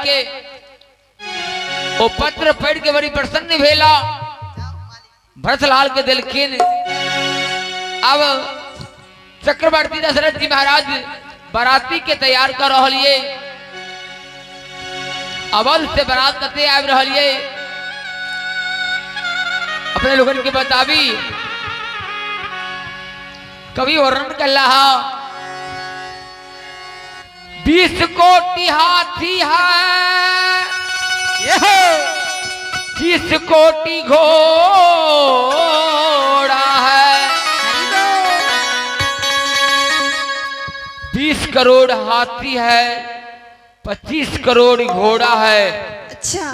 के वो पत्र पढ़ के बड़ी प्रसन्न भेला। भरतलाल के दिलखिन अब चक्रवर्ती दशरथ जी महाराज बाराती के तैयार कर रहिए, अवध से बारात कते आब रहिए। अपने लोगन के बतावी कवि वर्णन कर रहा 20 कोटि हाथी है, 20 कोटि घोड़ा है, 20 करोड़ हाथी है, 25 करोड़ घोड़ा है। अच्छा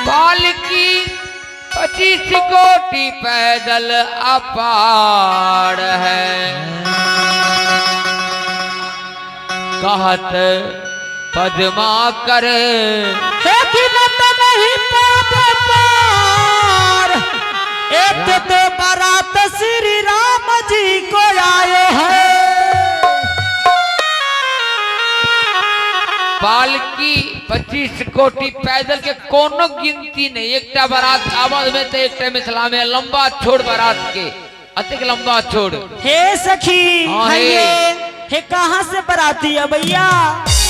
पालकी 25 कोटि पैदल अपार है। कहत पद्मा करे नहीं पार, एक तो बारात श्री राम जी को आए हैं। पालकी 25 कोटि पैदल के कोनो गिनती नहीं। एकटा बारात आवाज में तो एक मिथिला में लंबा छोड़ बारात के अतिक लंबा छोड़। हे सखी हाँ, हे कहाँ से बराती है भैया?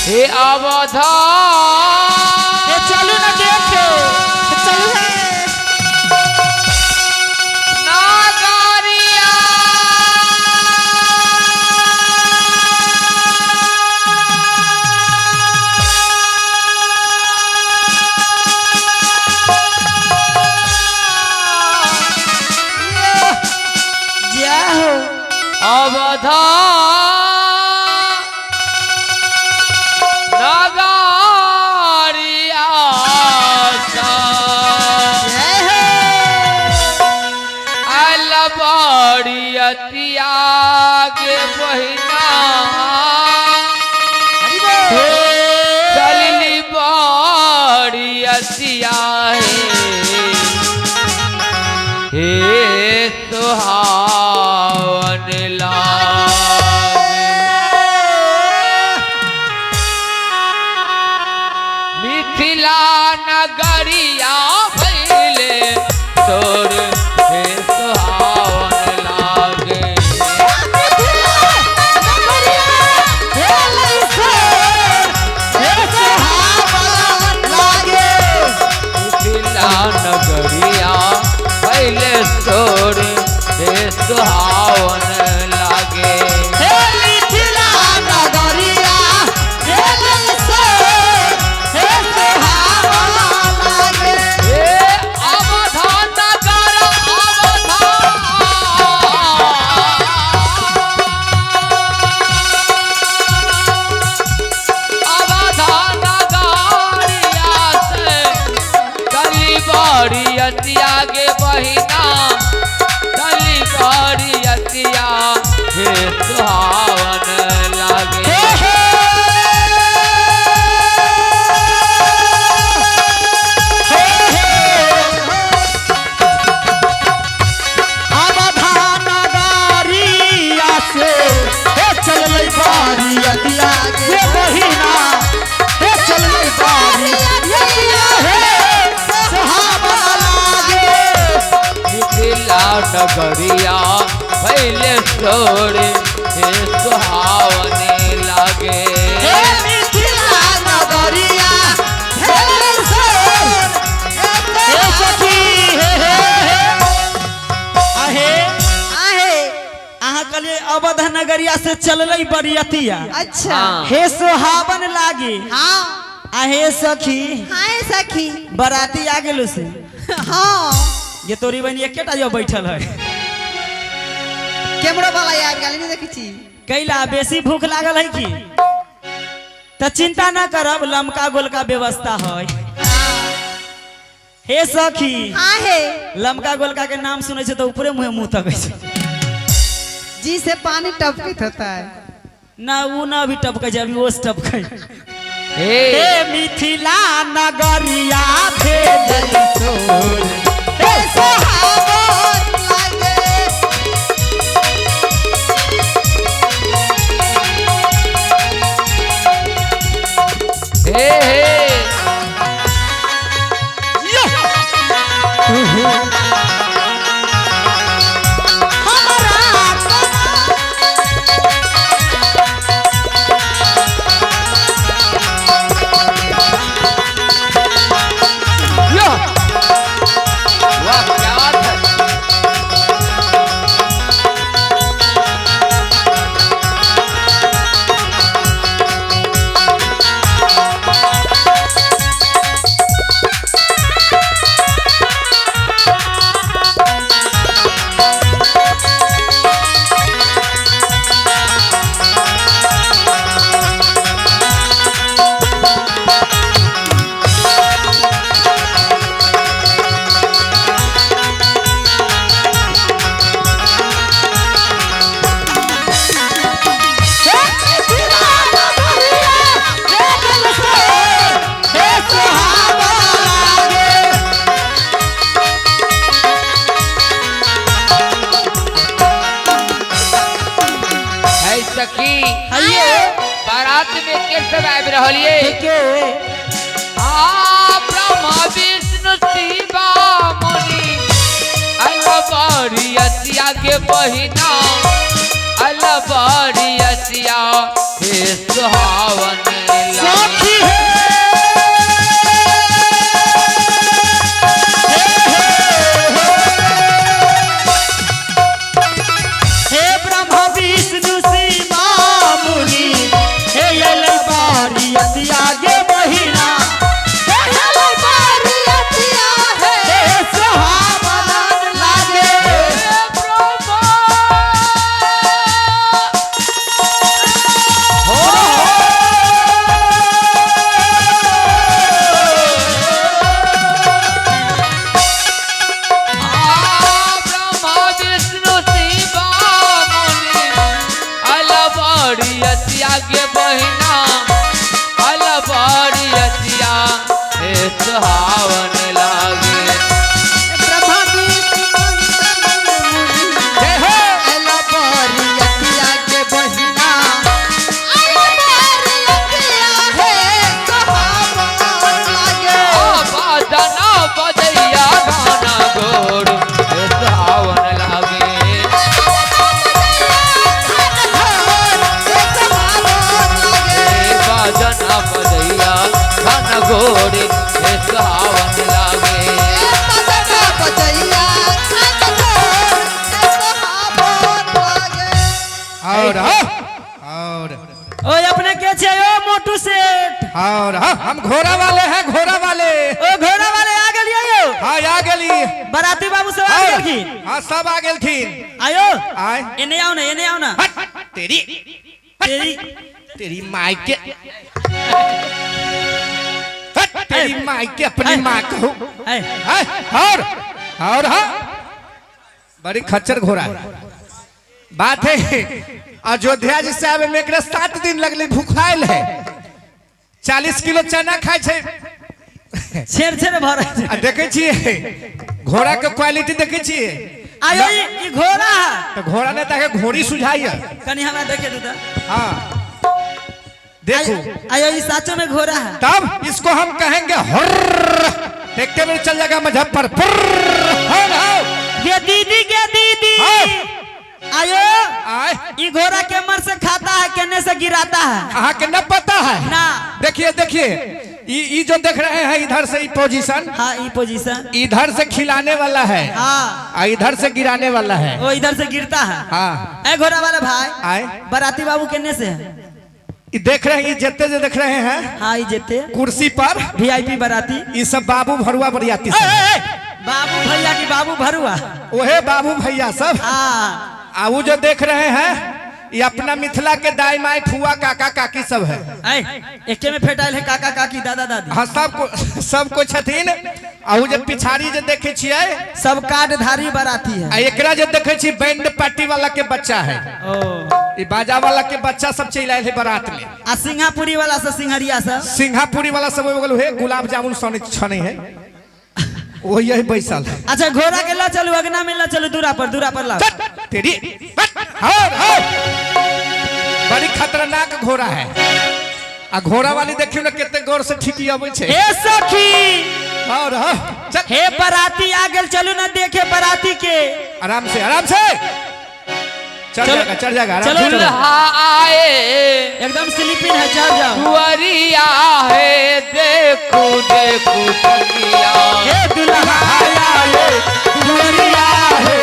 हे अवधा हे चलो ना देखे, चलो है नागरिया जाओ अवधा नागरिया अलबड़ियतिया के बहिना चलली बड़ियतिया हे सुहावन लागे। मिथिला नगरिया भइले तोर हे सुहावन लागे। मिथिला नगरिया भइले तोर हे सुहावन लागे। आगे बहिना चली बड़ियतिया हे सुहावन लागे। नगरिया पहले छोड़े हे सुहावने लागे। अवध नगरिया से चल बरियतिया। अच्छा हे सुहावन लागे। हाँ आहे सखी हाँ सखी बराती आ गेलो से। हाँ ये तोरी बहनी एकेटा जो बैठल है कैमरा वाला यार गाली नहीं देखी छी। कैला बेसी भूख लागल है की त चिंता न करब, लमका गोलका व्यवस्था है। हे सखी हाँ है लमका गोलका के नाम सुने से तो ऊपरे मुंह तक जी से पानी टपकित होता है ना, वो ना भी टपके जब वो टपके। हे मिथिला नगरिया भेजल सोर हे सुहावन लागे। हे वाह क्या बात है। है सखी बारात में के सब आबि रहलिए आ ब्रह्मा विष्णु शिवा मुनि अलबरियसिया के बहिना अलबरियसिया हे सुहावन लागे। हे ब्रह्मा विष्णु शिवा मुनि हे अलै बारियतिया गे बहिना हे सुहावन लागे। के बहिना अलबरियसिया हे सुहावन लागे। बाजना बजैया गाना गोड़ हे सुहावन लागे। बाजना बजैया गाना गोड़ हे सुहावन लागे। और ओए अपने के छे ओ मोटू सेठ और हम घोड़ा वाले हैं, घोड़ा वाले। ओ घोड़ा वाले आ गेलिए यो। हाँ आ गेली। बराती बाबू सब आ गेलखिन। हाँ सब आ गेलखिन। आयो आय एने आओ ना, एने आओ ना। हट, तेरी तेरी तेरी माई के हट, तेरी माई के अपनी माँ कहूँ। है और हाँ बड़ी खच्चर घोड़ा है। बात है अयोध्या जी से आवे में 7 दिन लगले, भूखाइल है। 40 किलो चना खाए छे। छेर छेर भर देखे छिए घोड़ा के क्वालिटी देखे छिए। आयो ई घोड़ा है तो घोड़ा ने ताके घोड़ी सुझाई है। कनी हमरा देखे दो। हाँ देखो आयो ई साचो में घोड़ा है। तब इसको हम कहेंगे हुर्र। देखते हुए चल जाएगा मुजफ्फरपुर। ये दीदी के दीदी आयो आए ई घोड़ा के मर से खाता है, केने से गिराता है। अहाँ के न पता है ना। देखिए देखिए ये जो देख रहे हैं इधर से पोजीशन। हाँ ई पोजीशन इधर से खिलाने वाला है। हाँ इधर से गिराने वाला है। वो इधर से गिरता है। हाँ ए घोड़ा वाले भाई आए बराती बाबू केने से है। ये देख रहे हैं, ये जत्ते जो देख रहे हैं हाँ ई जेते कुर्सी पर वीआईपी बराती। ये सब बाबू भरुआ बरियाती सब। बाबू भैया की बाबू भरुआ ओहे बाबू भैया सब। हाँ वो जो देख रहे हैं ये अपना मिथिला के दाई माई फुआ काका काकी सब है। एके में फेटाइल है काका काकी दादा दादी। हाँ सबको छथिन। और जब पिछाड़ी जो देखे छिए सब कार्डधारी बराती है। एकरा जो देखे छी बैंड पार्टी वाला के बच्चा है। ओ ये बाजा वाला के बच्चा सब चल आए बारात में। आ सिंगापुरी वाला से सिंहरिया सब सिंगापुरी वाला सब है गुलाब जामुन छने है वो यही बैसल। अच्छा घोड़ा के ला चलू अगना में ला चलू दूरा पर ला। तेरी बड़ी खतरनाक घोड़ा है। आ घोड़ा वाली देखियो ना कितने गौर से ठीक आबै छे। हे सखी और हाँ, चल हे बराती आ गेल, चलू ना देखे बराती के। आराम से चढ़ जाएगा आराम चलो, से। दुल्हा आए एकदम स्लीपिंग है, चल जाओ। कुंवरिया है देखो देखो सखिया। हे दुल्हा आया ये दुनिया है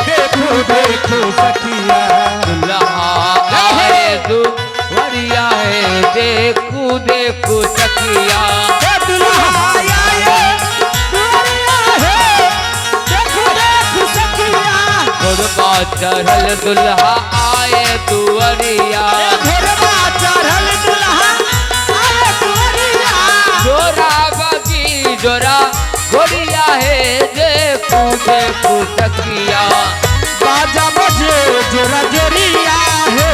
देखो देखो सखिया। दुल्हा आए कुंवरिया है देखो देखो सखिया। हे दुल्हा आया ये दुल्हा है, देखो देखो सखिया। घोड़वा चढ़ल दुल्हा आए दुवरिया। घोड़वा चढ़ल दुल्हा आए दुवरिया। जोरा बगी जोरा घोड़िया है देखो देखो सखिया। बाजा बजे जोरा जोरिया है,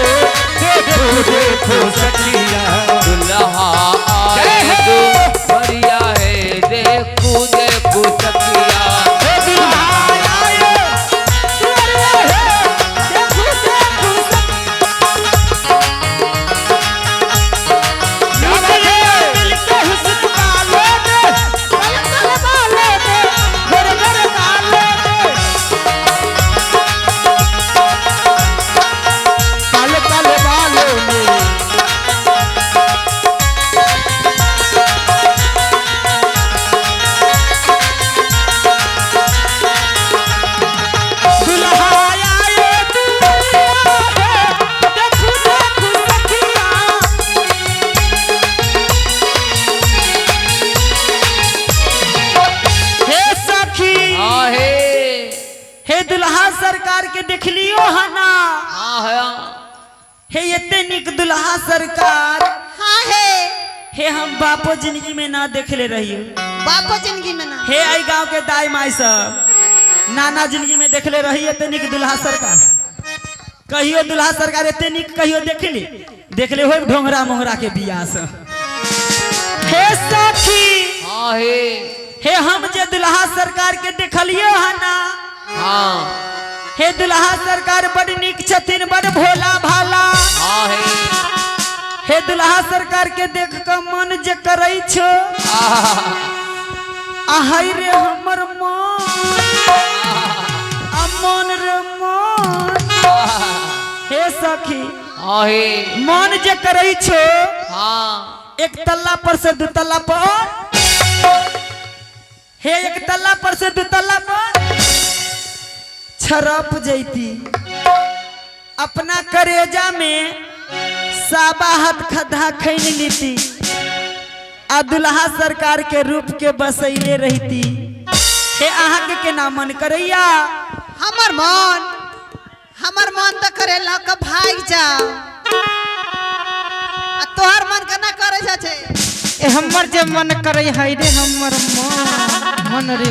देखो देखो सखिया। दुल्हा आए दुवरिया है देखो देखो सखिया। हे दुल्हा आया ये दुवरिया है, देखो देखो सखिया। मिलके हुस्न वाले दे, पल पल वाले दे, घर घर वाले दे। पल पल वाले दे। दुल्हा आया ये दुल्हा है, देखो देखो सखिया। हे सखी आहे हे दुल्हा सरकार के देख लियो हना। हाँ है हे एते निक दुल्हा सरकार हाँ है हे हम बापो जिंदगी में ना देखले रहियो। बापो जिंदगी में ना। हे आई गांव के दाई माई सब नाना जिंदगी में देखले रही एते निक दुल्हा सरकार। कहियो दुल्हा सरकार एते निक कहियो देखले हो ढोंगरा मोंगरा के बियाह से। हे सखी हाँ है हे हम जे दुल्हा सरकार के देखलियो हना। हाँ हे दुल्हा सरकार बड़ निक छथिन, बड़ भोला भाला। हाँ है हे दुल्हा सरकार के देख के मन जे करई छो, आहै रे हमर मन, अमन रे मन। हे सखी हाँ है मन जे करई छो, हाँ एक तल्ला पर से दू तल्ला पर, हे एक तल्ला पर से दू तल्ला पर छरप जैती। अपना करेजा में साबा हाथ खद्धा खैन लीती, आ दुल्हा सरकार के रूप के बसैले रहती। हे अहाँ के केना मन करैया? हमर मन तो करे ला का भाग जा। आ तोहर मन केना करे छे? ए हमर जे मन करे हाय रे हमर मन रे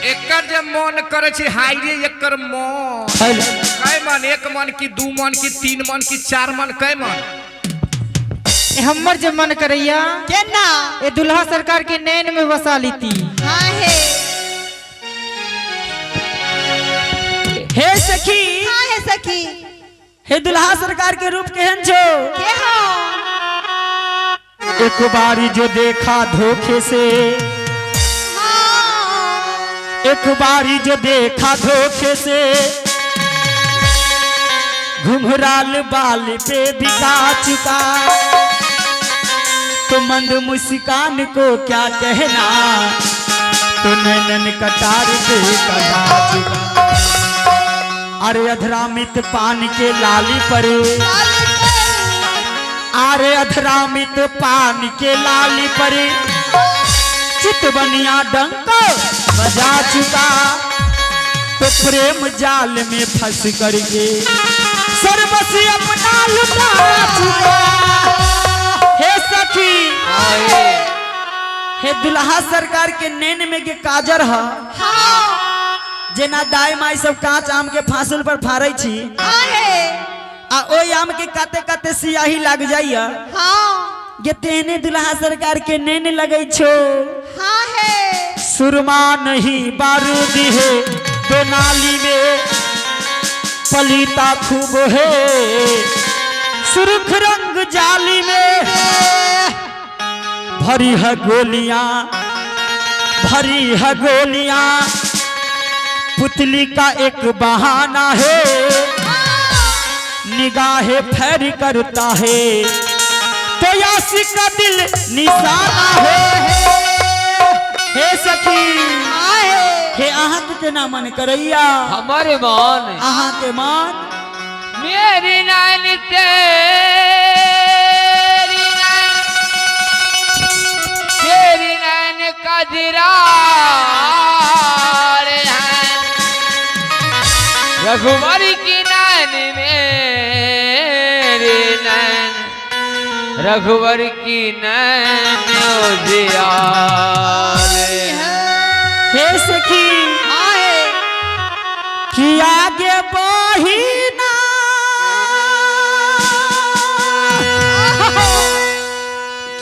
एकर जे मन करे छे हाय रे एकर मन। कै मन? एक मन की दू मन की तीन मन की चार मन? कै मन? ए हमर जे मन करैया केना? ए दुल्हा सरकार के नैन में बसा लीती। हाँ है हे सखी हाँ है सखी। हे दुल्हा सरकार के रूप केहन छो? के हो? एक बारी जो देखा धोखे से, हाँ। एक बारी जो देखा धोखे से, घुंघराल बाल पे बिका चुका, तो मंद मुस्कान को क्या कहना, तो नैनन कटार पे कटा चुका। अरे अधरामित पान के लाली पर, अरे अधरामित पान के लाली पर चितबनिया डंका बजा चुका, तो प्रेम जाल में फंस करके सर्वस्व अपना लुटा चुका। हे सखी हे दुल्हा सरकार के नैन में के काजर है, जेना दाई माई सब कांच आम के फांसुल पर फाड़ै छी, हाँ है। आ ओई आम के काते काते सियाही लग जाइया, हाँ। ये तेने दुल्हा सरकार के नैन लगै छो। हाँ है। सुरमा नहीं बारूद है दो नाली में, पलीता खूब है सुर्ख रंग जाली में भरी है गोलियां, भरी है गोलियां, पुतली का एक बहाना है, निगाहें फेर करता है तो यासी का दिल निशाना है। हे सखी हे अहाँ के ना मन करैया, हमारे मान अहाँ के मान मेरी नैन तेरी नैन का दीदार है, रघुवरी की नैन मेरी नैन, रघुवर की नैन उजियार है। हे सखी कि आगे बढ़ी ना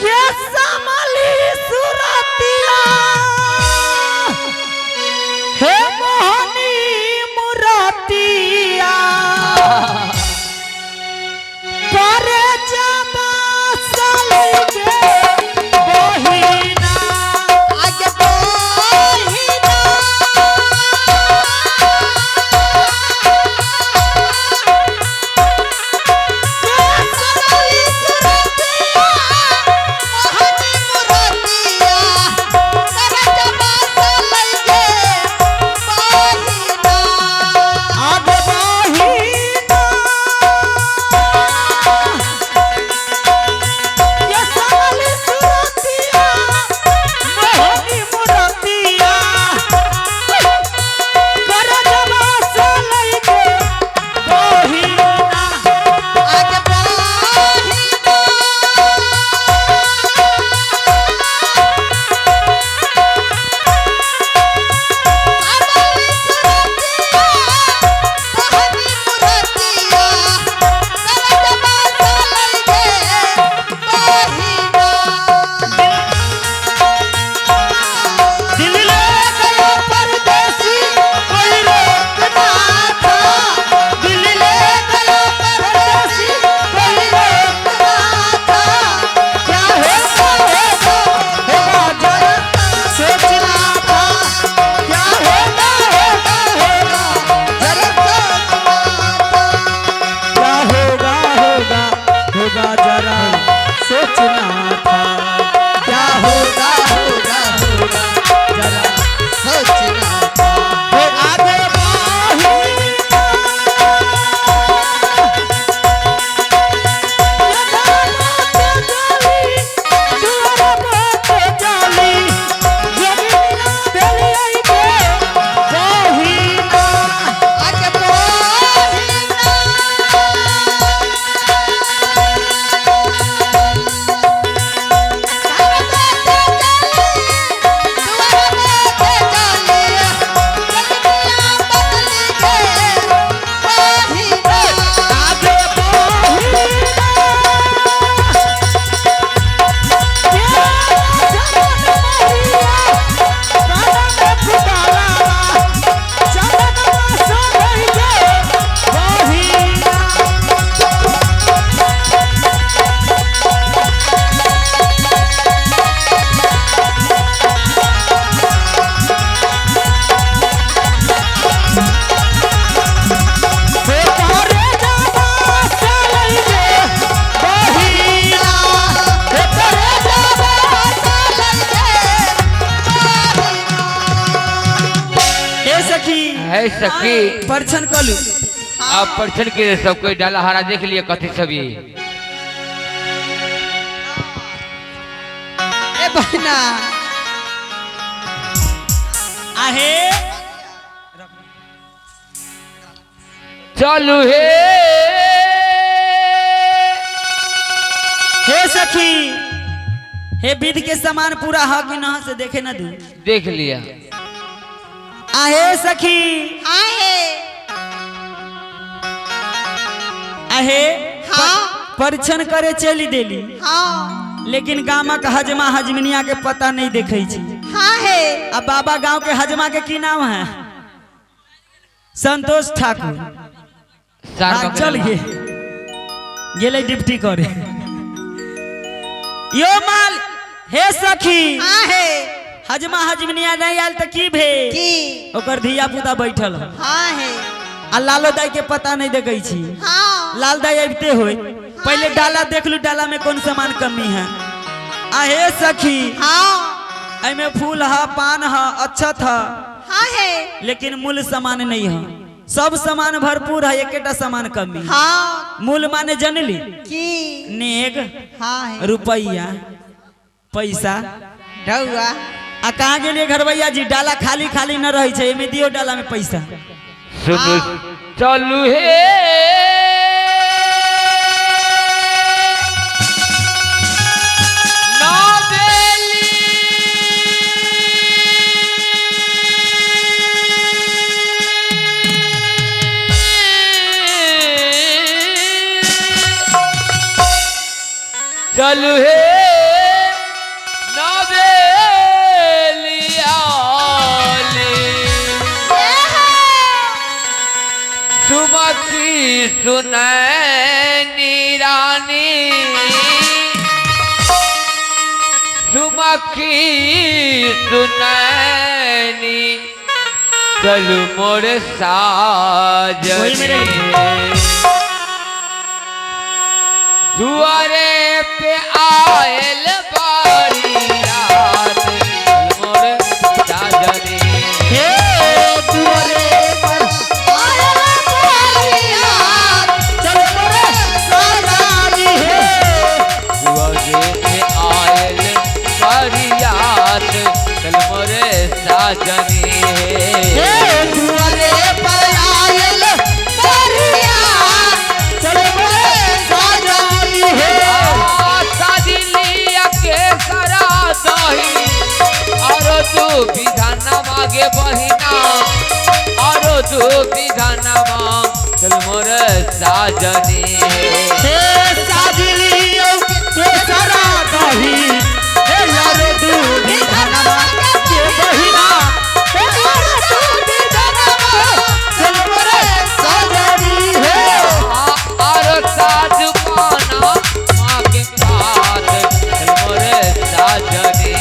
के समली सुरतिया, हे मोहनी मुरतिया, करे जबा सलगे बहिना, आगे बहिना, है सखी परछन कलू आप परछन के सब कोई डाला हारा देख लिया कथी सब ये ए बहना आहे चालू है हे सखी हे विध के समान पूरा हक न से देखे न दू देख लिया आहे सखी आहे आहे हाँ। परछन करे चली देली हाँ लेकिन गामा का हजमा हजमिनिया के पता नहीं देखे छी हाँ है अब बाबा गांव के हजमा के की नाम है संतोष ठाकुर सार हाँ, पकड़ चल ला। गए गेले डिप्टी करे। यो माल हे सखी हाँ है हजमा हजमनिया नहीं आयल तो की भे की ओकर धिया पुता बैठल ह। हाँ है आ लालो दाई के पता नहीं देखै छी। हाँ लाल दाई अबते होय पहले डाला देख लू डाला में कौन सामान कमी है। आ हे सखी हाँ एमे फूल ह पान ह अक्षत ह हाँ है लेकिन मूल सामान नहीं है। सब सामान भरपूर है एकेटा सामान कमी है। हाँ मूल माने जनली की नेग हाँ है रुपया पैसा। ढौआ आ कहाँ गेलिए घरवैया जी डाला खाली खाली न रही है एमे दियो डाला में पैसा। सुनु चलू हे नौबेली चलू हे सुमकी सुनैनी रानी सुमकी सुनैनी चलू मोर साजनी दुआरे पे आयल बारी रात मोर साजनी साजनी विधाना मागे बहिना और तू विधाना मांग चल मोर साजनी और साज पाना माँ के पास चल मोर साजनी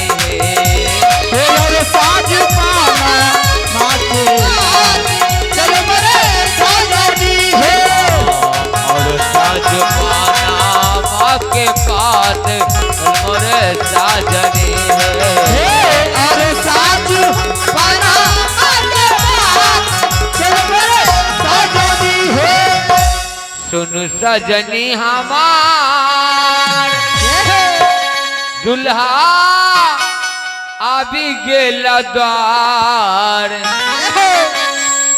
के पास मोर साजनी अरे साज पाना साजनी है सुन सजनी हमार दुल्हा आबी गेला द्वार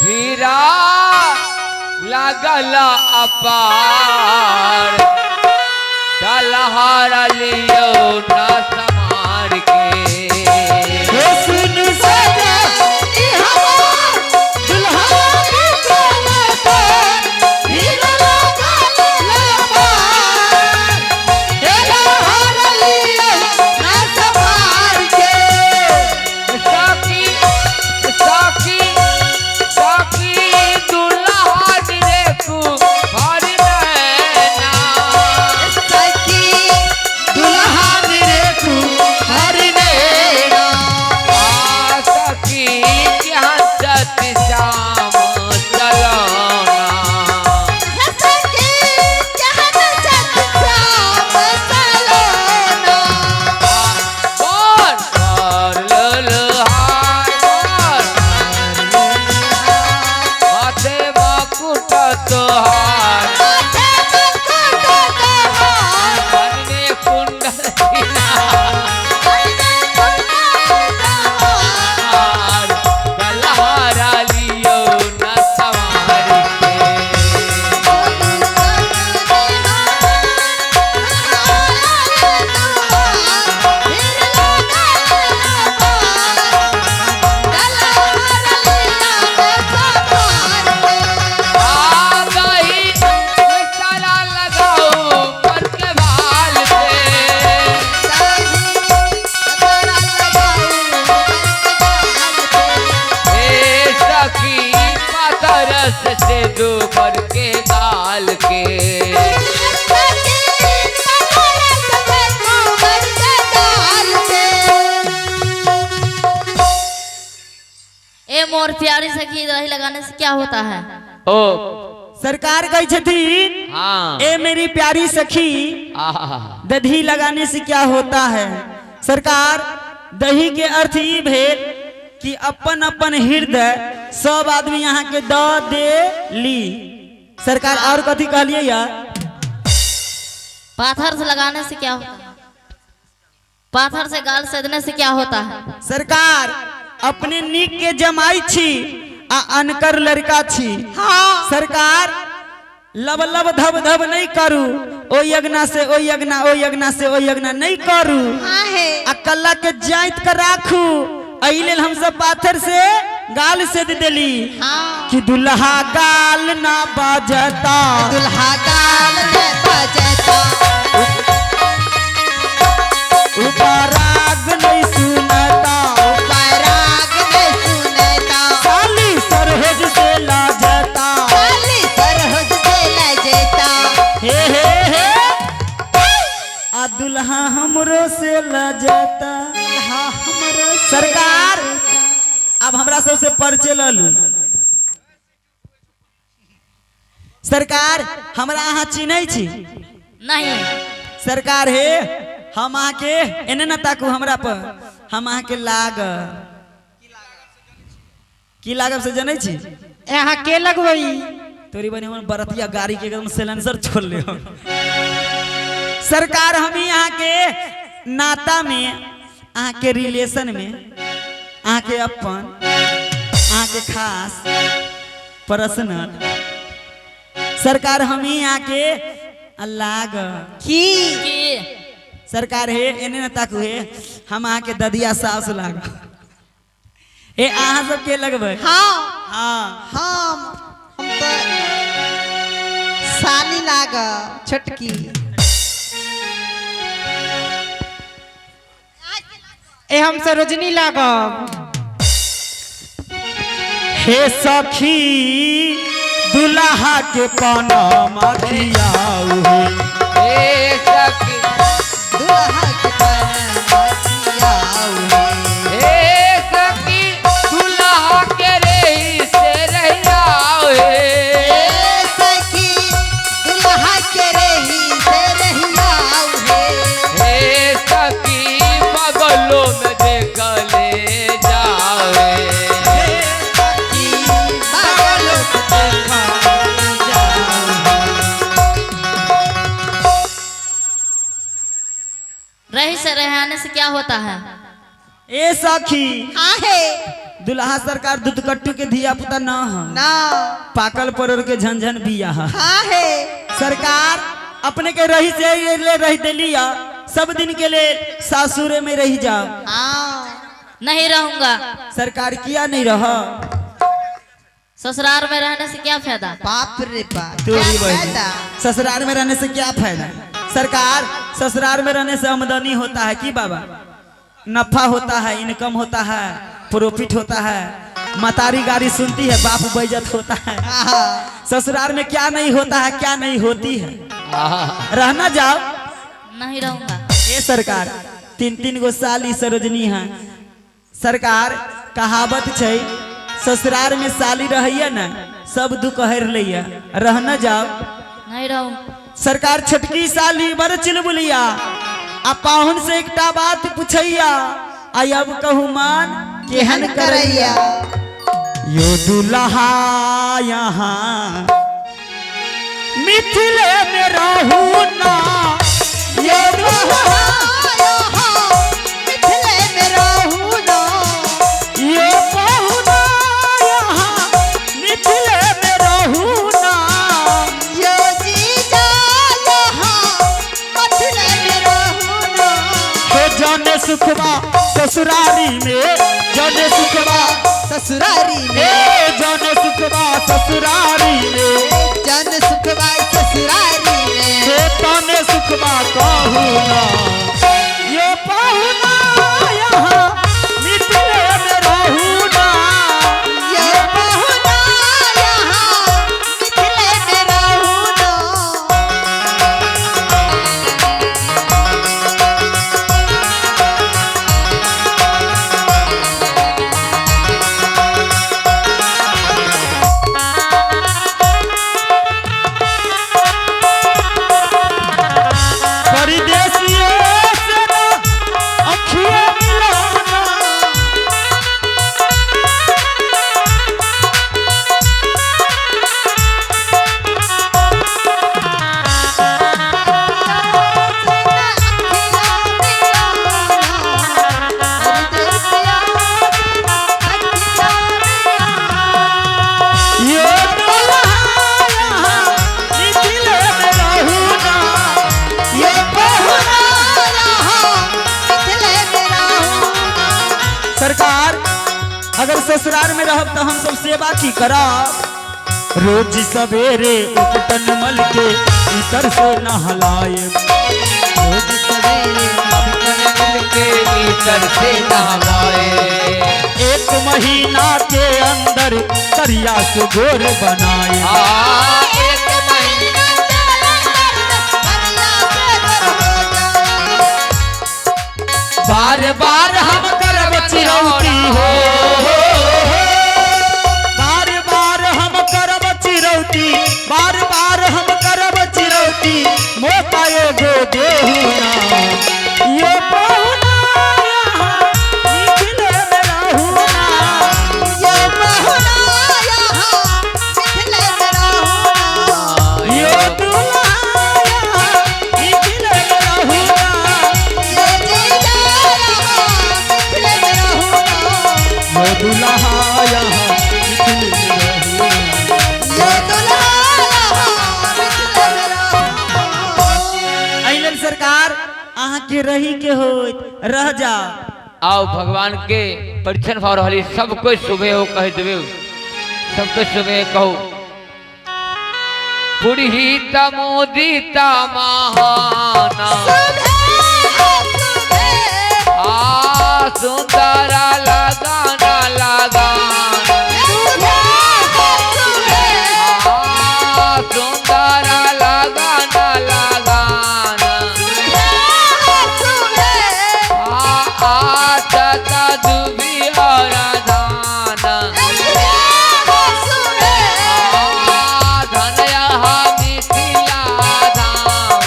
भीरा लागला अपार डलहार लियो ना समार के सुन सजनी हमार दुल्हा दुल्हा ए मोर प्यारी सखी दही लगाने से क्या होता है? ओ सरकार कही छथिन हाँ ए मेरी प्यारी सखी आहा दही लगाने से क्या होता है। सरकार दही के अर्थ ये भेल कि अपन अपन हृदय सब आदमी यहाँ के द दे ली। सरकार और कथी कहलिए यार? पाथर से लगाने से क्या होता है? पाथर से गाल सदने से क्या होता है? सरकार अपने नीक के जमाई छी आ अनकर लड़का छी। हाँ। सरकार लब लब धब धब नहीं करू, ओ यज्ञा से ओ यज्ञा, ओ यज्ञा से ओ यज्ञा नहीं करू। हाँ है आ कल्ला के जाइत कर राखू, एहि लेल हम सब पाथर से गाल से दे देली। हाँ कि दुल्हा गाल ना बाजता, दुल्हा गाल में बजता, उपराग नहीं सुनता, पराग में सुनता, साली सरहज से लाजता। काली सरहद से लजता, हे हे आ दुल्हा हमरो से लाजता। दुल्हा हमरो से सरकार अब हमरा सबसे परिचय ललू। सरकार हमरा अहाँ चिन्है छी? नहीं। सरकार हे हम अहाँ के एने न ताकू हमरा पर, हम अहाँ के लाग की लागब से जनै छी? यहाँ के लगवई? तोरी बनी हमर बरतिया गाड़ी के एकदम सिलेंसर छोड़ ले। सरकार हम यहाँ के नाता में, अहाँ के रिलेशन में, अहाँ के अपन, अहाँ के खास पर्सनल। सरकार हम यहाँ के लाग की कि सरकार हे एने न ताकू हे हम अहाँ के ददिया सास लाग। ए अहाँ सब के लगबै? हाँ हाँ हम तो साली लाग छोटकी। ए हम सरोजनी लागब। हे सखी दुल्हा के पनमा खियाऊ हे। ए सखी दुल्हा के पराऊ ए सखी दुल्हा के रही से रहियाओ हे। सखी दुल्हा के रही से रहियाऊ है। ए सखी बगलों में देख ले जाओ हे। सखी बागलों को देखा रही से रहने से क्या होता है? ए सखी हाँ है दुल्हा सरकार दूधकट्टू के धिया पुता न ह, ना पाकल परोर के झंझन बिया ह। हाँ है सरकार अपने के रही से ले रही देलिया, सब दिन के लिए सासुरे में रही जाओ। हाँ नहीं रहूंगा। सरकार किया नहीं रह? ससुराल में रहने से क्या फायदा? बाप रे बाप तोरी क्या बहनी फायदा? ससुराल में रहने से क्या फायदा? सरकार ससुराल में रहने से आमदनी होता है कि बाबा? नफा होता है, इनकम होता है, प्रॉफिट होता है, मतारी गाड़ी सुनती है, बाप बेइज्जत होता है। हाँ ससुराल में क्या नहीं होता है, क्या नहीं होती है। आहा रहना जाओ। नहीं रहूंगा। ये सरकार तीन तीन गो साली सरोजनी है। सरकार कहावत छै ससुराल में साली रहिए न सब दुख हर लिया, रहना जाओ। नहीं रहूंगा। सरकार छोटकी साली बड़ चिलबुलिया आ पाहुन से एकटा बात पूछैया, आई अब कहू मान केहन करैया। यो दुल्हा यहाँ मिथिले में रहू ना, यो दुल्हा मिथिले में रहू ना, ये पहुना यहाँ मिथिले में रहू ना। यो जीजा यहाँ मिथिले में रहू ना। हे जाने सुखबा ससुरारी में, जाने सुखबा ससुरारी हे में जाने सुखबा ससुरारी में, जन सुखबा ससुरारी में। हे ताने सुखबा कहू ना। ये पहुना यहाँ मिथिले में रहू ना। ये बहुना यहाँ मिथिले में रहू ना। सरकार अगर ससुराल में रहब तो हम सब सेवा की करब। रोज सवेरे उपटन मल के इतर से नहलाए, रोज सवेरे के भीतर से नहलाए। एक महीना के अंदर करिया से गोर बनाए। एक महीना बार बार हम करब चिरौती हो, बार बार हम करब चिरौती, बार बार हम करब चिरौती, मोता एगो देहुना ये बहुना यहाँ निखिले में रहूना, ये बहुना यहाँ निखिले में रहूना, ये दुल्हा यहाँ निखिले में रहूना, ये जीजा यहाँ निखिले में रहूना, ये दुल्हा यहाँ निखिले में रहूना। ये दुल्हा यहाँ निखिले में रहूना। अइलन सरकार अहाँ के रही के होइत रह जा। आओ भगवान के परिचन भा रही, सब कोई सुबह हो कह देवे, सब कोई सुबह कहो पुरहिता मोदिता महाना सुंदरा लगाना लगाना, सुंदरा लगाना लगाना, आता दुबी और धाना, धनया मिथिला धाम,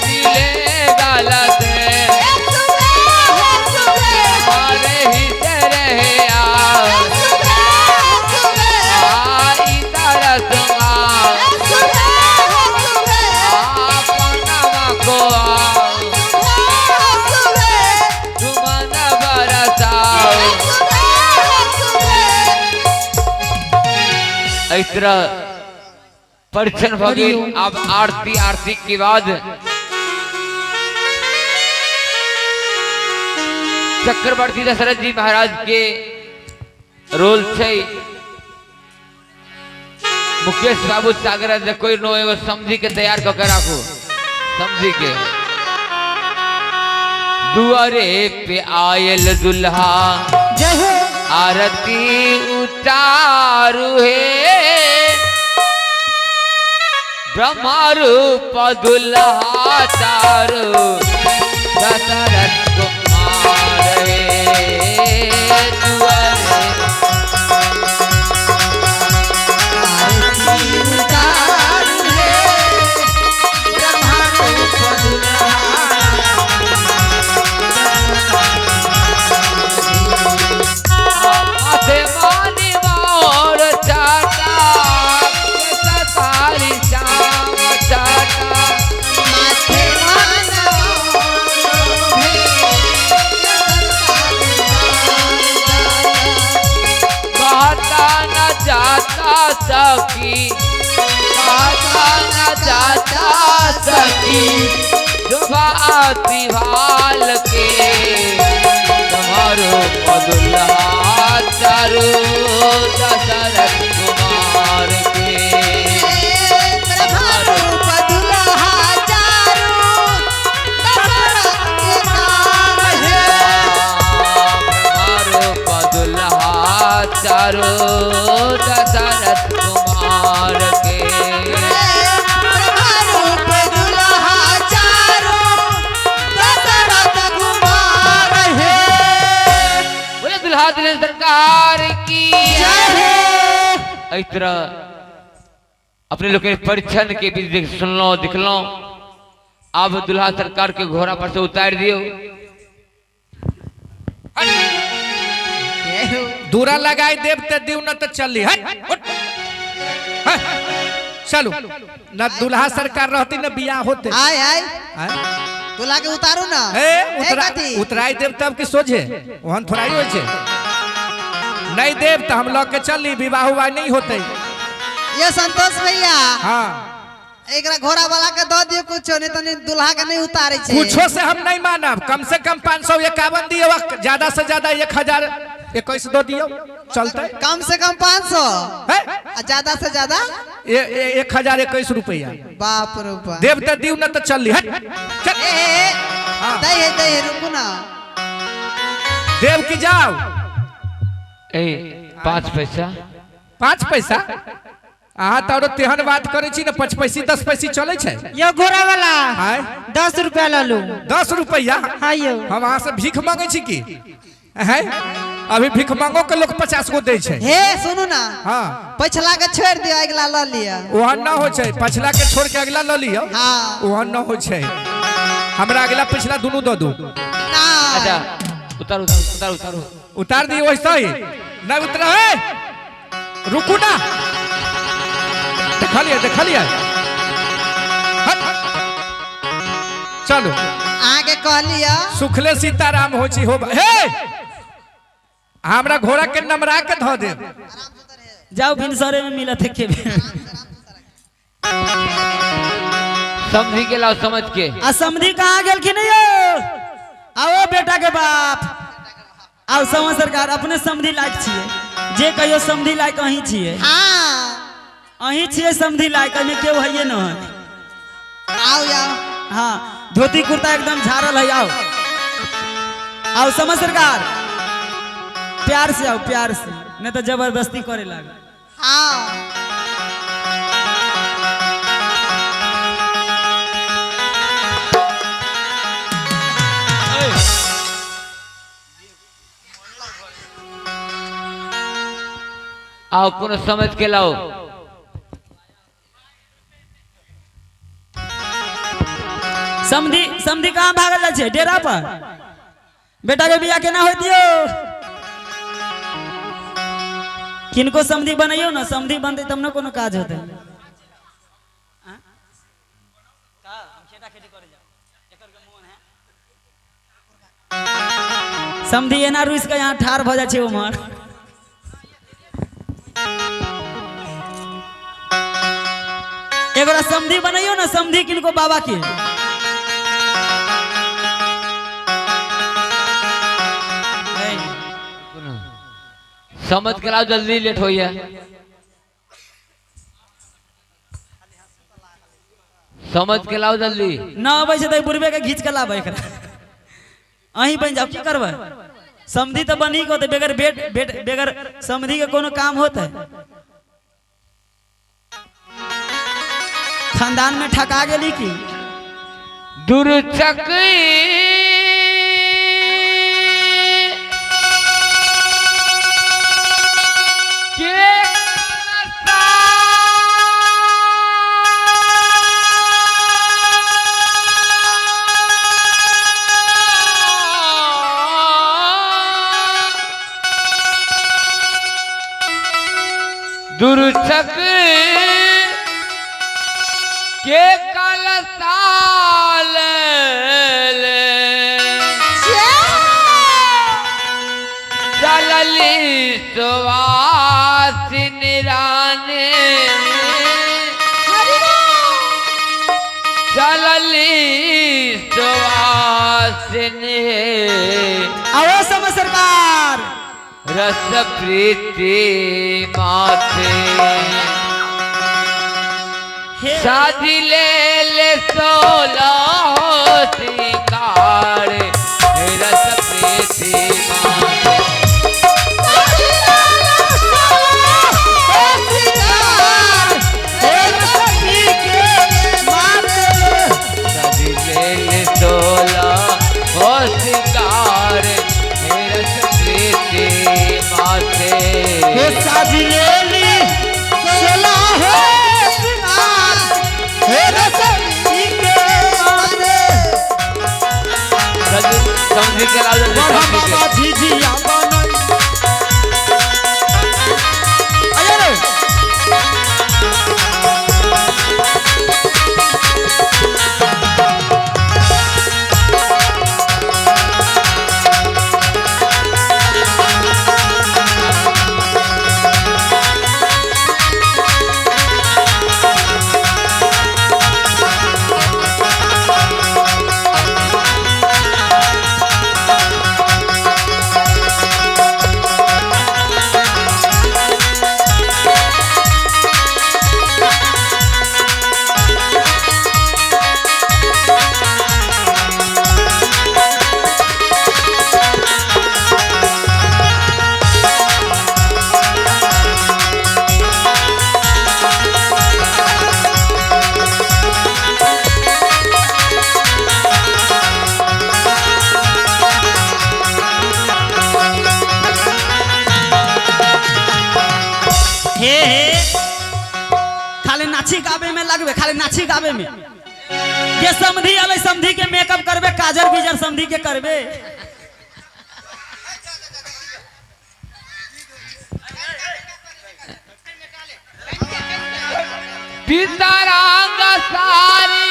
सिले गलत हमारे ही रहे आई तरस पनमा को तुमन बरसाओ। इस तरह परिचन भगी। अब आरती, आरती के बाद चक्रवर्ती दशरथ जी महाराज के रोल छे मुकेश बाबू सागर कोई नो एगो समझी के तैयार करके राखो, समझी के दुआरे पे आयल दुल्हा आरती उतारू है, ब्रह्मा रूप दुल्हा चारू दशरथ कुमार है। दुआरे आसमानी मोर चाटा सारी शाम चाटा, कहता न जाता सकी, कहता न जाता सकी, शोभा आती भाल के तुम्हारो दुल्हा चारू दशरथ कुमार के। चारो दशरथ कुमार के। बोले दुल्हा दुल्हन सरकार की इस तरह अपने लोग के परिछन के बीच सुन लो दिख लो। अब दुल्हा सरकार के घोड़ा पर से उतार दियो। दूरा लगाई देव ते दीव न तो चली है। चलो न दुल्हा सरकार रहती न बियाह होते। आय आय आय? दूल्हा के उतारू ना। उतराई देव तब की सोझे वहन थोड़ाई हो छे। नहीं देव तो हम लोग के चली विवाह हुआ नहीं होते। ये संतोष भैया हाँ एकरा घोड़ा वाला के दो दियो कुछ नहीं तो नहीं दुल्हा के नहीं उतारे छे कुछो से हम नहीं मानब, कम से कम 551 दियो, ज्यादा से ज्यादा 1021 दो दियो चलते। कम से कम 500 है? ज्यादा से ज्यादा 1021 रुपया। बाप रे बाप। देव तो दियो न तो चल ली। चल हाँ। दे रुको ना देव की जाओ। 5 पैसा 5 पैसा अहाँ तो तेहन बात करे छी न, 5 पैसी 10 पैसी चले छे। यो घोड़ा वाला आय 10 रुपया ले लो। 10 रुपया हाँ यो हम अहाँ से भीख मांगे छी की है? अभी भीख मांगो के लोग 50 गो दे छे। हे सुनो ना हाँ पछला के छोड़ दियो अगला ल लिया ओहन न हो छे, पछला के छोड़ के अगला ल लियो। हाँ ओहन न हो छे, हमरा अगला पिछला दोनों दो दो। ना अच्छा उतारो उतारो उतारो उतार दी वैसा ही न उतरा है। रुकू ना, देखा लिया हट। चलो आगे कह लिया सुखले सीताराम हो छी हो। हे हमरा घोड़ा के नमरा के धो दे। जाओ भिनसरे में मिलत है के समझी के लाओ समझ के। आ समधी कहाँ गेल कि नहीं हो? आओ बेटा के बाप आओ समझ सरकार अपने समधी लायक छिए, जे कहियो समधी लायक अहीं छिए। हाँ अहीं छिए समधी लायक, में केहू है न है। आओ याओ हाँ धोती कुर्ता एकदम झाड़ल है। आओ आओ समझ सरकार, प्यार से आओ, प्यार से, नहीं तो जबरदस्ती करे लगे। हाँ आओ कोनो समझ के लाओ। समधी समधी कहाँ भागल छे? डेरा पर बेटा के बियाह केना होई दियो? किनको समधी बनाइयो ना, समधी बनते तब न कोनो काज होते। समधी एना रुस के यहाँ ठार भ जाय छे उमर। एगोरा समधी बनाइयो ना, समधी किनको बाबा के। समझ के लाओ जल्दी, लेट हो गया। समझ के लाओ जल्दी। ना अबै छै त बुढ़बे के घींच के लाबै एकरा। अहीं बन जाओ, की करबै? समधी तो बनी को बेगर बेगर समधी के कोनो काम होता है? खानदान में ठका गेली की? दुर्चक दुर्चक के कलसाल चलली सुवासिन राने चलली सुवासिन आओ समझ सरकार। रस प्रीति माथे शादी ले सोला सिंगार रस प्रीति माथे शादी ले सोला हो सिंगार रस प्रीति माथे शादी ले ली सोला हो सिंगार हे रसनी के माने। समझ के लाओ जल्दी, समझ के। बाबा झिझिया बनई अरे रे लगबे खाली नाची गावे में। ये समधी अले समधी के मेकअप करबे, काजर बीजर समधी के करबे। पीतारांग सारी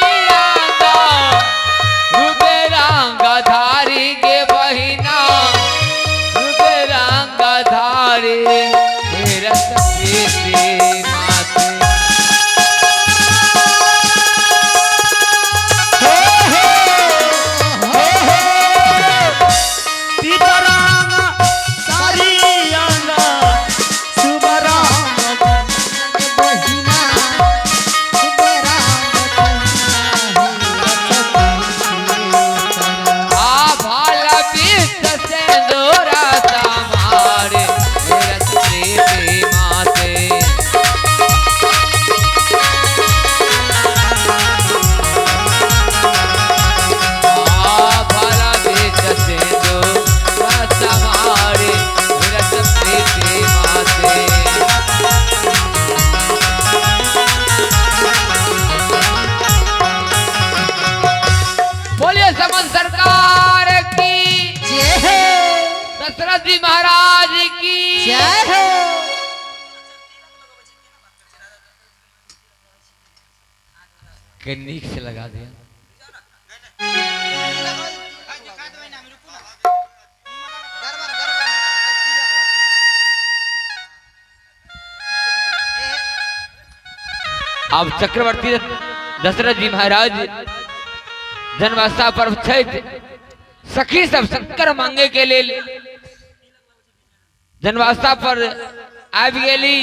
रुद्रांग धारी के बहिना रुद्रांग धारी रस प्रीति माते पीतारांग सारी सरकार की जय, दशरथ जी महाराज की जय हो। नीक से लगा दिया। अब चक्रवर्ती दशरथ जी महाराज जन्माष्टमी पर्व छठ सखी सब शंकर मांगे के लिए जन्माष्टमी पर आबि गेली।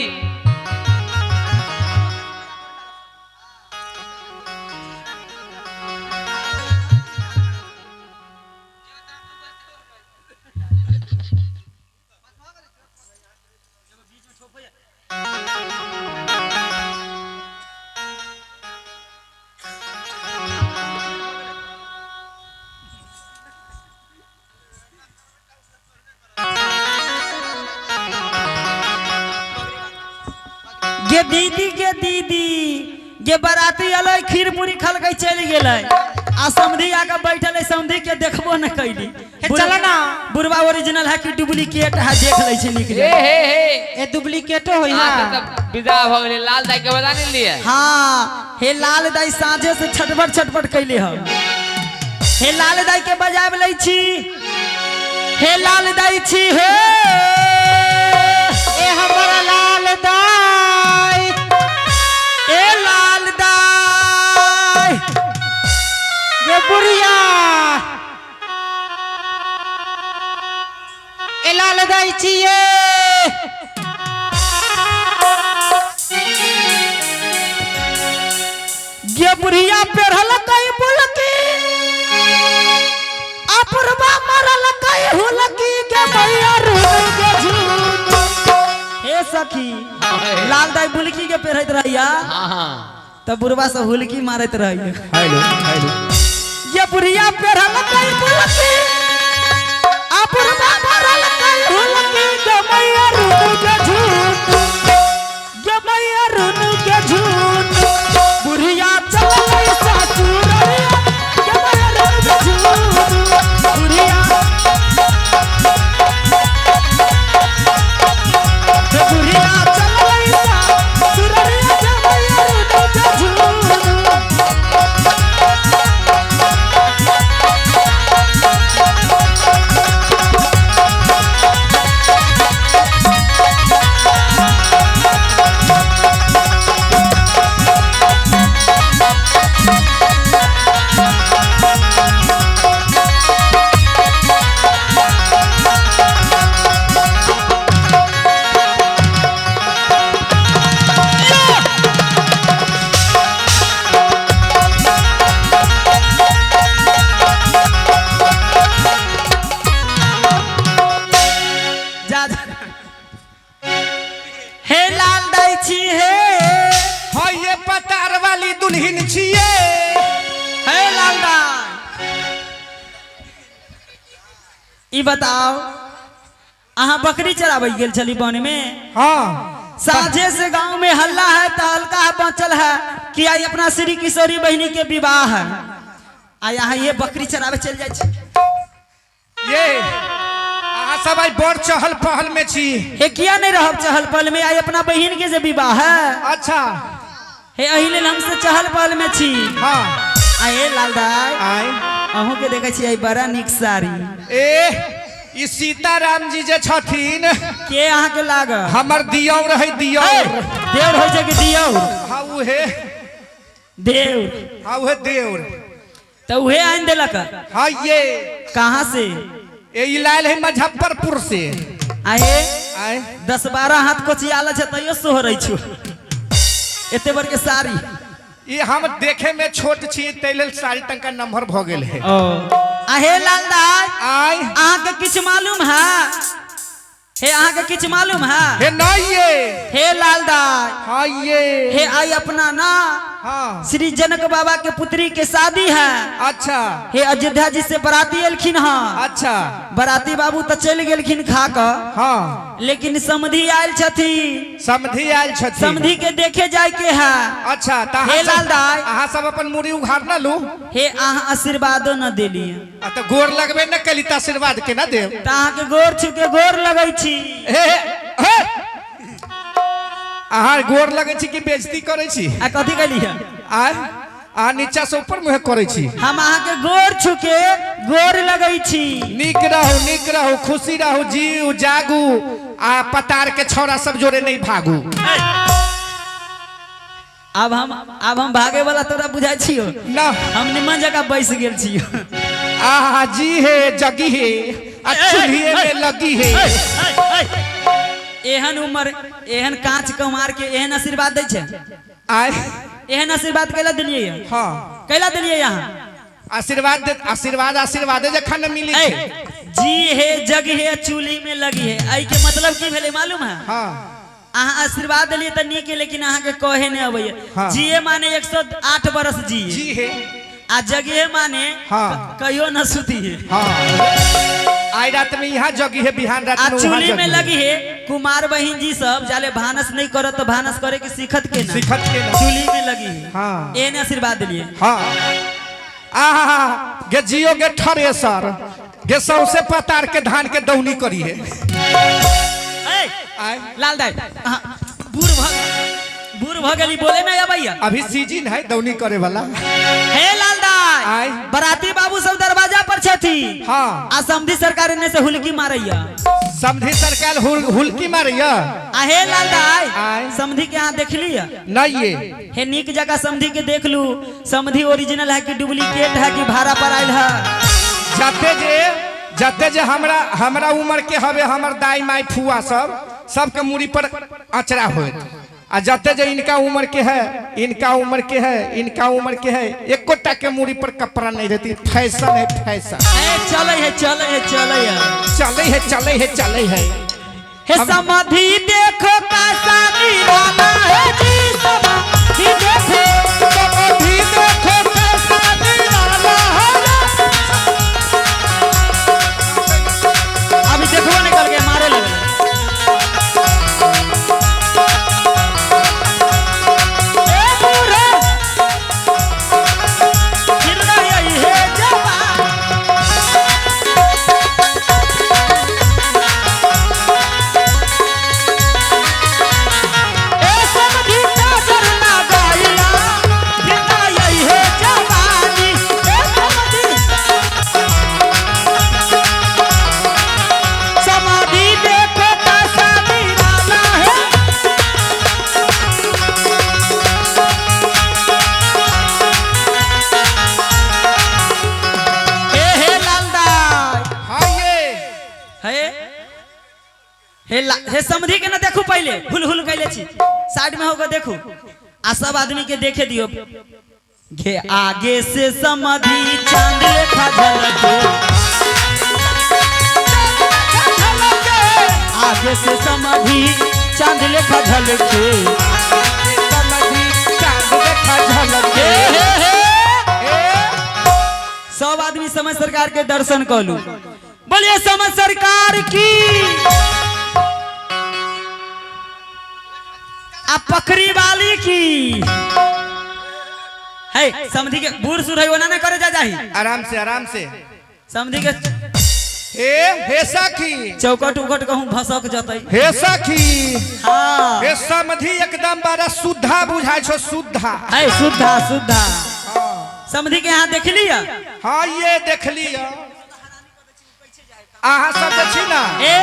गे दीदी गे बाराती अलै खीर पूरी खल के चल गेलै आ समधी आके बैठल है, समधी के देखबो न कैली। चला ना बुढ़वा ओरिजिनल है कि डुप्लीकेट है, देख लै छै निकले। ए डुप्लीकेटो होई ना। तब विदा भ गेलै। लाल दाई के बता नहीं लिए। हाँ हे लाल दाई साँझे से छटपट कैले ह। हे लाल दाई के बजाब लै छी। हे लाल दाई छी हे ए हमारा लाल दाई, ए लाल दाई ये बुढ़िया ए लाल दाई छिए। ये बुढ़िया पेरहल कई बुलकी अपरबा मरल कई हुलकी के मैया रूप के झूठ। हे सखी लाल दाई बुलकी के पेरहत रहिया। हाँ हाँ तब बुढ़वा से हुलकी मारत रहिया। हेलो हेलो ये बुढ़िया पेरहल कई बुलकी अपरबा मरल कई हुलकी के मैया रूप के झूठ। के मैया रूप के झूठ बुढ़िया चल सासुररिया के मैया रूप के झूठ। बुढ़िया बुढ़िया चल सासुररिया के मैया रूप के झूठ। हे लाल दाई छी हे हाँ ये पतार वाली दुल्हन छिए। हे लाल दाई ई बताओ अहाँ बकरी चराबै गेल छली वन में। हाँ साझे से गांव में हल्ला है तो हल्का है बचल है कि आई अपना श्री किशोरी बहनी के विवाह है आ यहाँ ये बकरी चरावे चल जाए छी। ये अहाँ सब आई बड़ चहल पहल में छी। हे किया नहीं रहब चहल पहल में आई अपना बहन के जे विवाह है। अच्छा हे अही लेल हमसे चहल पहल में छी। हाँ आए लाल दाई आय अहूँ के देखे छी आई बड़ा निक साड़ी। ई सीताराम जी जे छथिन के अहाँ के लाग हमर दियौर है दियौर। देवर हो जाए दियौर। हाँ उहे देवर हाँ उहे देवर तो उहे आन देलक। हाँ ये कहाँ से ये लायल है मुजफ्फरपुर से। आए आय 10-12 हाथ कोचियाल है तैयो सोहरै छु एते बर के साड़ी। ये हम देखे में छोट छी तै लेल साड़ी टंका नंबर भ गेल है। आहे लाल दाई आय अहाँ के किछ मालूम है। हे अहाँ के किछ मालूम है। हे नहीं ये हे लाल दाई हाँ ये हे आई अपना ना हाँ श्री जनक बाबा के पुत्री के शादी है। अच्छा हे अयोध्या जी से बराती एलखिन हाँ। अच्छा बराती बाबू तो चल गेलखिन खा कर हाँ लेकिन समधी आयल छथिन। समधी आयल छथिन। समधी के देखे जाय के है। अच्छा हे लाल दाई अहाँ सब अपन मुड़ी उघार न लू। हे अहाँ आशीर्वादो न देलिए तो गोर लगबे न कली त आशीर्वाद के न देव। त अहाँ के गोर छू के गोर लगै छी। हे हे अहाँ गोर लगै छी कि बेइज्जती करै छी। आ कथी कली है आय आ नीचा से ऊपर मुँह करै छी। हम अहाँ के गोर छू के गोर लगै छी। नीक रहू खुशी रहू जीव जागू आ पतार के छौरा सब जोड़े नहीं भागू। अब हम भागे वाला तोरा बुझाई छियो ना हम निमन जगह बैस गेल छियो। आहा जी है जगी है चूल्हे में लगी है। एहन उम्र एहन कांच कमार के एहन आशीर्वाद दै छै। आय एहन आशीर्वाद कैला दिलिए हाँ कैला दिलिए यहाँ आशीर्वाद जखन मिली ऐ, छै। जी है जग है चूल्ही में लगी है आई के मतलब की भेले मालूम है। हाँ अहाँ आशीर्वाद दिलिए त नीक है लेकिन अहाँ के कहे नहीं अबैया। हाँ। जिए माने 108 बरस जिए जी है आ जगे माने हाँ। कहियो न सुती है। हाँ आई रात में यहाँ जगी है बिहान रात आ में चूल्ही में लगी है कुमार बहन जी सब जाले भानस नहीं करो तो भानस करे के सीखत के ना सिखत के ना। चूल्ही में लगी है। हाँ। एने आशीर्वाद दिलिए। हाँ आहा गे जियो गे थ्रेसर गे सौसे पतार के धान के दौनी करी है। ऐ, आय लाल दाई बूढ़ भगली बोले ना या भैया अभी सीजन है दौनी करे वाला। हे लाल दाई आय बराती बाबू सब दरवाजा पर छथी। हाँ आ समधी सरकार ने से हुलकी मारैया। समधी सरकार हुलकी मारैया। आ हे लाल दाई आय समधी के यहाँ देख लिया नहीं ये हे नीक जगह समधी के देख लू समधी ओरिजिनल है कि डुप्लीकेट है कि भाड़ा पर आयल है। जते जे हमरा उम्र के हवे हमर दाई माई फुआ सबके मुड़ी पर अचरा होत आ जते जे इनका उम्र के है एकोटा के मुड़ी पर कपड़ा नहीं रहती। फैशन है फैशन। चले है हे समाधि देखो कैसा निराला है जी समाधि देखो कैसा निराला है। अभी देखो निकल के मारे लगे। हे समझी के ना देखो पहले हुल हुल कैले छी साइड में होकर देखो आ सब आदमी के देखे दियो घे आगे से समझी चांद लेखा झलके आगे से समझी चांद लेखा झलके सब आदमी समझ सरकार के दर्शन कलू। बोलिए समझ सरकार की। आ पकड़ी वाली की है समझी के बूढ़ सुरई ओना ना करे जा जाही आराम से समझी के हे सखी चौकट उकट कहूं भसक जतई हे सखी हां हे समधी एकदम बड़ा शुद्धा बुझाय छो शुद्धा है शुद्धा समझी के यहाँ देख लिया हाँ ये देख लिया आहा सब देखी ना ए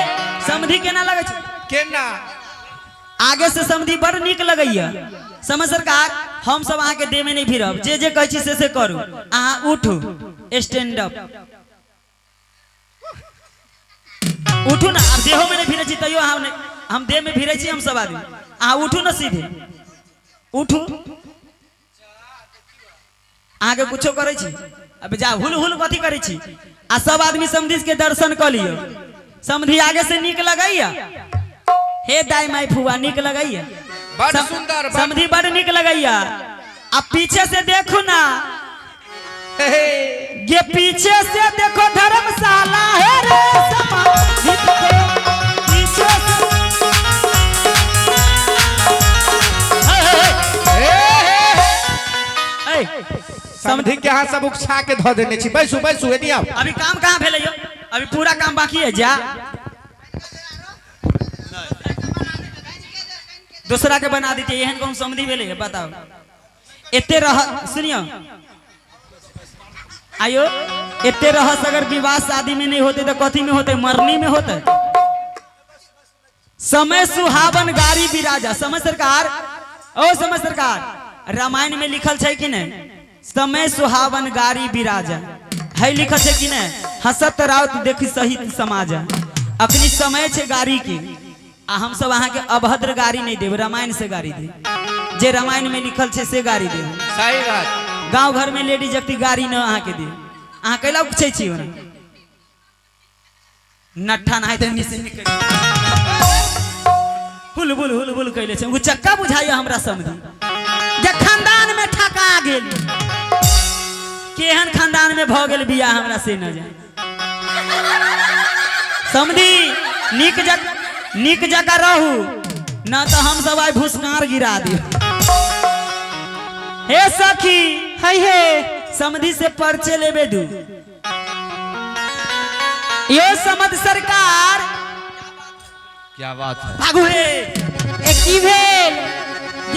समझी केना लगे छै केना आगे से समझी बड़ निक लगैया समझ सरकार हम सब अहाँ के दे में नहीं फिरब जे कह छी से करू अहाँ उठू स्टैंड अप उठू ना अब देहो में नहीं फिरे छी तैयो हम देह में फिरे छी हम सब आदमी अहाँ उठू ना सीधे उठू अहाँ के कुछो करे छी अब जा हुल हुल कथी करे छी आ सब आदमी समझी के दर्शन कर लियो समझी आगे से निक लगैया हे दाई माई फुआ निक लगैया बड़ सुंदर समझी बड़ निक लगैया अब पीछे से देखो ना ये पीछे से देखो धर्मशाला है रे समाधि के पीछे समधी के यहाँ सब उकसा के धो देने छी बैसू एनी आओ अभी काम कहाँ भेलै यो अभी पूरा काम बाकी है जा दूसरा के बना दीजिए एहन कौन समझी भेलै है बताओ एते रह सुनियो आयो एते रहस अगर विवाह शादी में नहीं होते तो कथी में होते मरनी में होते समय सुहावन गाड़ी बिराजा समय सरकार ओ समय सरकार रामायण में लिखल है कि नहीं समय सुहावन गाड़ी बिराजा है लिखल है कि नहीं हसत राउत देखी सहित समाजा अपनी समय छे गाड़ी की आ हम सब अहाँ के अभद्र गाड़ी नहीं देव रामायण से गाड़ी दे जे रामायण में लिखल छे से गाड़ी दे सही बात गांव घर में लेडीज जक्ति गाड़ी न अहाँ के दे अहाँ कैला पूछे छी नट्ठा ना है निसे निकल हुल बुल कैले छे उ चक्का बुझाइया हमरा समझी जे खानदान में ठका गेल केहन खानदान में भ गेल बियाह हमरा से न जाए समझी निक जगह रहू ना तो हम सब आई भूसकार गिरा दी हे सखी है हे समधी से पर्चे लेबे दू ये समझ सरकार क्या बात है भागू हे एक की भेल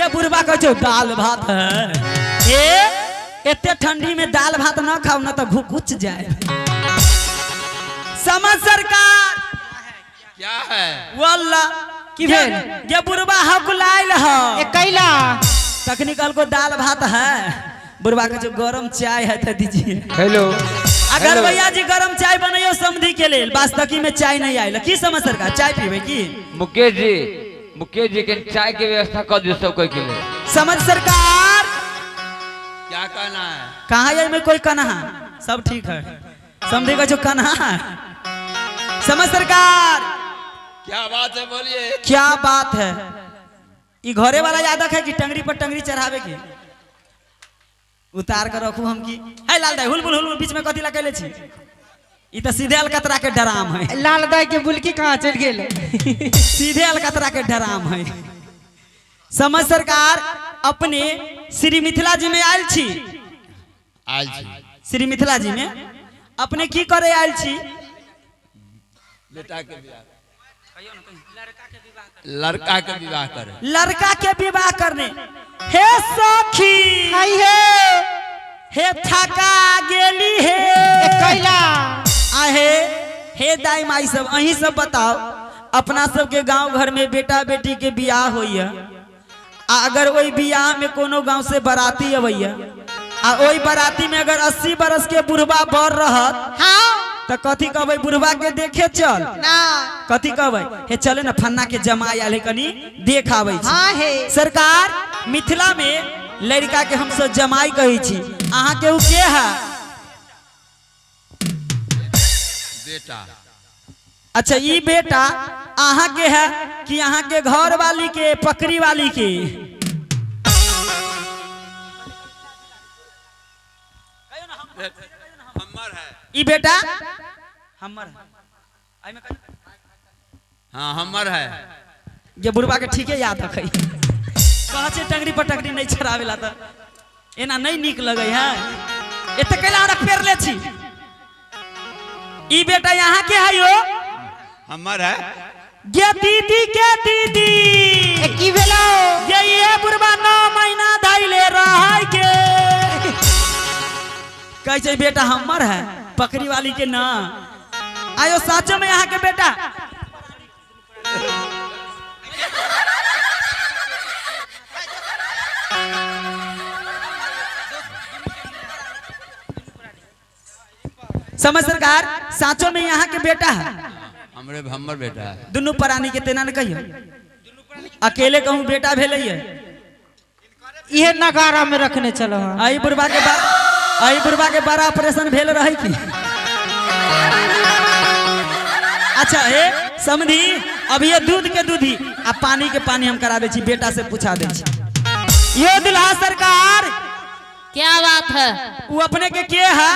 ये बुढ़वा कहो दाल भात है एते ठंडी में दाल भात न खाओ ना तो घुकुच जाए समझ सरकार क्या है वल्ला की भेल ये बुढ़वा हकुलाइल है ए कैला तकनीकल को दाल भात है बुढ़वा के जो गरम चाय है तो दीजिए हेलो अगर भैया जी गरम चाय बनाइयो समधी के लिए बास्तकी में चाय नहीं आयल की समझ सरकार चाय पीबे की मुकेश जी के चाय की व्यवस्था कर दियो सब कोई के लिए समझ सरकार क्या कहना है कहा है में कोई कन्हा सब ठीक है समझी का जो कन्हा है समझ सरकार क्या बात है बोलिए क्या बात है ये घरे वाला यादक है कि टंगरी पर टंगरी चढ़ावे की उतार कर रखू हम की है लाल दाई हुल बीच में कथी लगेले छी ई तो सीधे अलकतरा के डराम है लाल दाई के बुलकी कहाँ चल गेल सीधे अलकतरा के डराम है समझ सरकार अपने श्री मिथिला जी में आयल छी श्री मिथिला जी में अपने की करे आयल छी बेटा के विवाह लड़का के विवाह करे लड़का के विवाह करने हे सखी हाय हे थका गेली हे कैला आहे हे दाई माई सब अही सब बताओ अपना सब के गांव घर में बेटा बेटी के बियाह होइया अगर वही बियाह में कोनो गांव से बाराती अवैया आ वही बाराती में अगर 80 बरस के बुढ़वा बर रहत हाँ तो कथी कहबै बुढ़वा के देखे चल ना कथी कहबै हे चले ना फन्ना के जमाई आले कनी देख आबै छी हाँ हे सरकार मिथिला में लड़का के हम सब जमाई कही छी अहाँ के उ के है बेटा अच्छा ई बेटा अहाँ के है कि अहाँ के घर वाली के पकड़ी वाली के हमर है ई बेटा हमर हाँ हमर है ये बुढ़वा के ठीके याद रखई कहा छे टंगरी पर टंगरी नहीं छरावेला त एना नहीं निक लगे है एते कैला हमरा पेर ले छी ई बेटा यहाँ के है यो हमर है गे दीदी के दीदी की भेलो ये बुढ़वा 9 महीना धैले रह के कैसे बेटा हमर है पकड़ी वाली के ना आयो साचो में यहाँ के बेटा समझ सरकार साचो में यहाँ के बेटा है हमर बेटा है दोनों प्राणी के तेना न कहियो अकेले कहूँ बेटा भेले है ये नगारा में रखने चलो हाँ। आई बुढ़वा के बड़ा ऑपरेशन भेल रही की अच्छा हे समझी अब ये दूध के दूधी आ पानी के पानी हम करावे छी बेटा से पूछा दे छी ये दुल्हा सरकार क्या बात है? वो अपने के है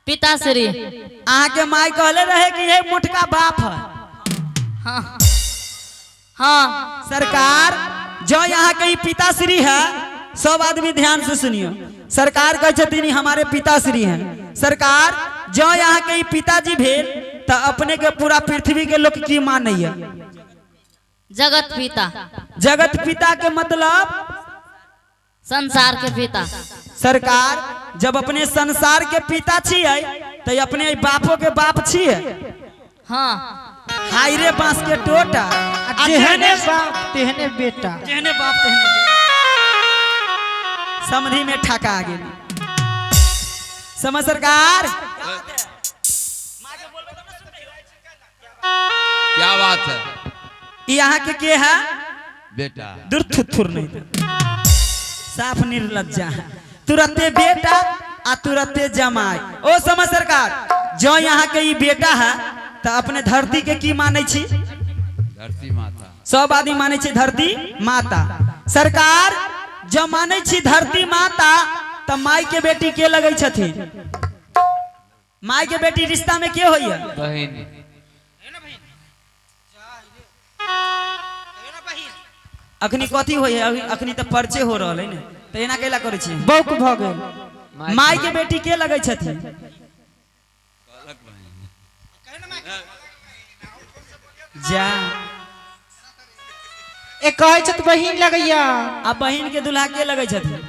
पिताश्री। अहाँ के माई कहले रहे कि ये मोटका बाप है हाँ हाँ सरकार जो यहाँ के पिताश्री है सब आदमी ध्यान से सुनियो सरकार कहे छथिन हमारे पिताश्री हैं सरकार जो यहाँ के पिताजी भेल तो अपने के पूरा पृथ्वी के लोग की माने जगत पिता। जगत पिता के मतलब संसार के पिता। सरकार जब अपने संसार के पिता छिए तो अपने बापो के बाप छिए हाँ हाय रे बांस के टोटा जेहने बाप तेहने बेटा जेहने बाप तेहने समधि में ठका आ गेल समझ सरकार क्या बात है यहाँ के है बेटा दुर्थुर नहीं साफ निर्लज्जा है तुरंते बेटा आ तुरंते जमाई ओ समझ सरकार जो यहाँ के ई बेटा है तो अपने धरती के की माने छी धरती माता सब आदमी माने छी धरती माता सरकार जो माने छी धरती माता तो माई के बेटी के लगे छथिन माई के बेटी रिश्ता में के होइए बहन अखनी कथी होइए अखनी तो पर्चे हो रहा है तो एना कैला करे छी बौक भ गए माई के बेटी के लगे छथिन जा ए कहे छत बहिन लगैया अब बहन के दुल्हा के लगे छथिन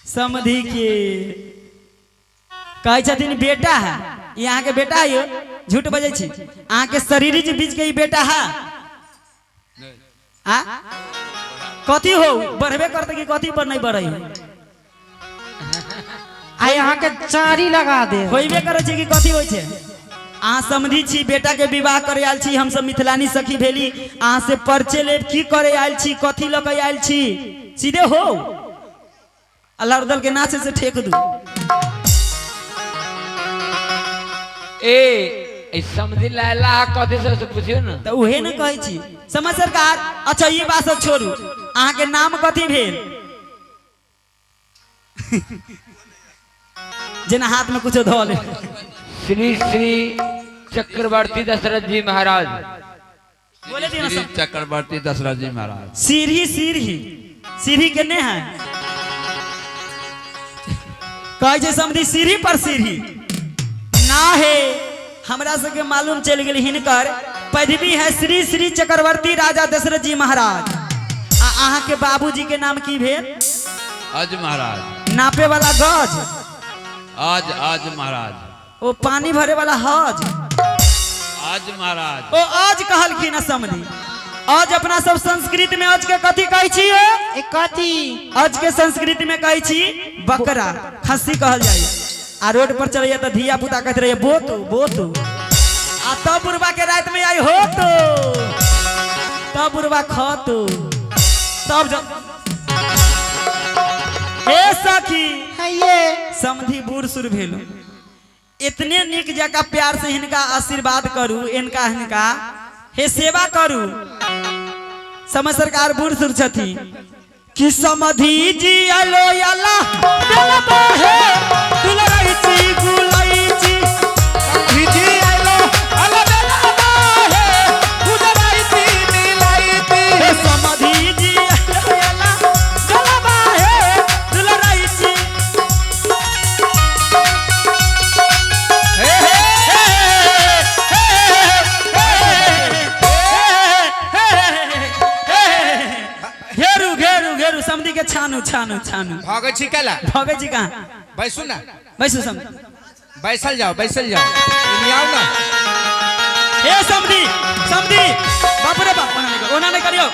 समधि के कहे छथिन बेटा है यहाँ के बेटा है यो झूठ बजे छी अहाँ के शरीर के बीच के ही बेटा है आ कथी हो बढ़बे करते कि कथी पर नहीं बढ़े आ यहाँ के चारी लगा दे होइबे करे छी कि कथी होय छै अहाँ समझी छी बेटा के विवाह करे आयल छी हम सब मिथिलानी सखी भेली अहाँ से परिचय ले की करे आयल छी कथी लग आयल छी सीधे हो अल्लाह रुदल के नाचे से ठेक दू ए समझी लाला कथी से पूछियो ना तो उहे न कहै छी समझ सरकार अच्छा ये बात सब छोड़ू अहाँ के नाम कथी भेल जेना हाथ में कुछ धो ले श्री श्री चक्रवर्ती दशरथ जी महाराज बोले दी ना श्री सब। चक्रवर्ती दशरथ जी महाराज सीढ़ी सीढ़ी सीढ़ी के ने है कहे छै समझी सीढ़ी पर सीढ़ी ना है हमरा सबके मालूम चल गेल हिनकर पदवी है श्री श्री चक्रवर्ती राजा दशरथ जी महाराज आ अहाँ के बाबूजी के नाम की भेल आज महाराज नापे वाला गज आज महाराज ओ पानी भरे वाला हज आज महाराज ओ आज कहलखिन न समझी आज अपना सब संस्कृत में आज के कथी कहै छी ए कथी आज के संस्कृति में कहै छी बकरा खस्सी कहल जाय आ रोड पर चलैया तो धिया पुता कहते रहिए बोतू बोतू आ तब बुढ़वा के रात में आई हो तो तब बुढ़वा खतू तब हे सखी है ये समधी बूढ़ सुर भेलो इतने निक जका प्यार से इनका आशीर्वाद करू इनका हिनका हे सेवा करू समझ सरकार बूढ़ सुर छथी कि समधी जी अलो अल्लाह दिलबा है दुलई छी गुलई छी जी आइलो अल्लाह बेला है खुदराई थी छानू छानू भागे छी केला भगे जी कहाँ बैसू ना बैसू समझ बैसल जाओ इन्हीं आओ ना ए समधी समधी बाप रे बाप ओना नहीं करियो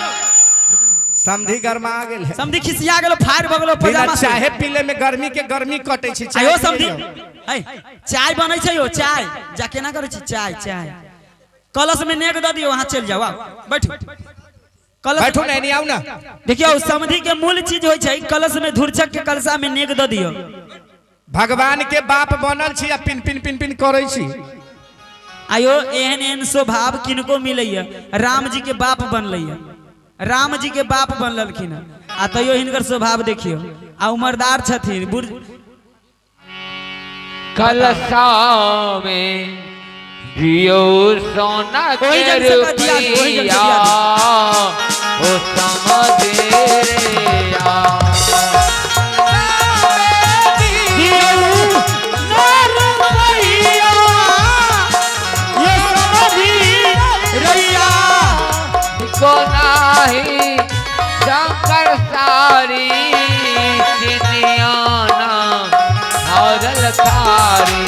समधी गरमा आ गेल है समधी खिसिया गेलो फाड़ भगलो बिना पजामा से चाहे पीले में गर्मी के गर्मी कटे छी आयो समधी है चाय बनै छै यो चाय जा केना करै छी चाय चाय कलश में नेग द दियो वहां चल जाओ आओ बैठो कलश बैठो नहीं आओ ना देखियो समधी के मूल चीज होय छै कलश में धुरछक के कलशा में नेग द दियो भगवान के बाप बनल छी आ पिन पिन पिन पिन करै छी आयो एहन एहन स्वभाव किनको मिलैया राम जी के बाप बनलैया राम जी के बाप बनलखिन आ तैयो हिनकर स्वभाव देखियो आ उमरदार छथिन बुढ़ कलशा में दियो सोना वही के जग से दिया दो, वही जग से रुपया दिया ओ समझे रे या को नाही शंकर सारी चिनियाना हरल थारी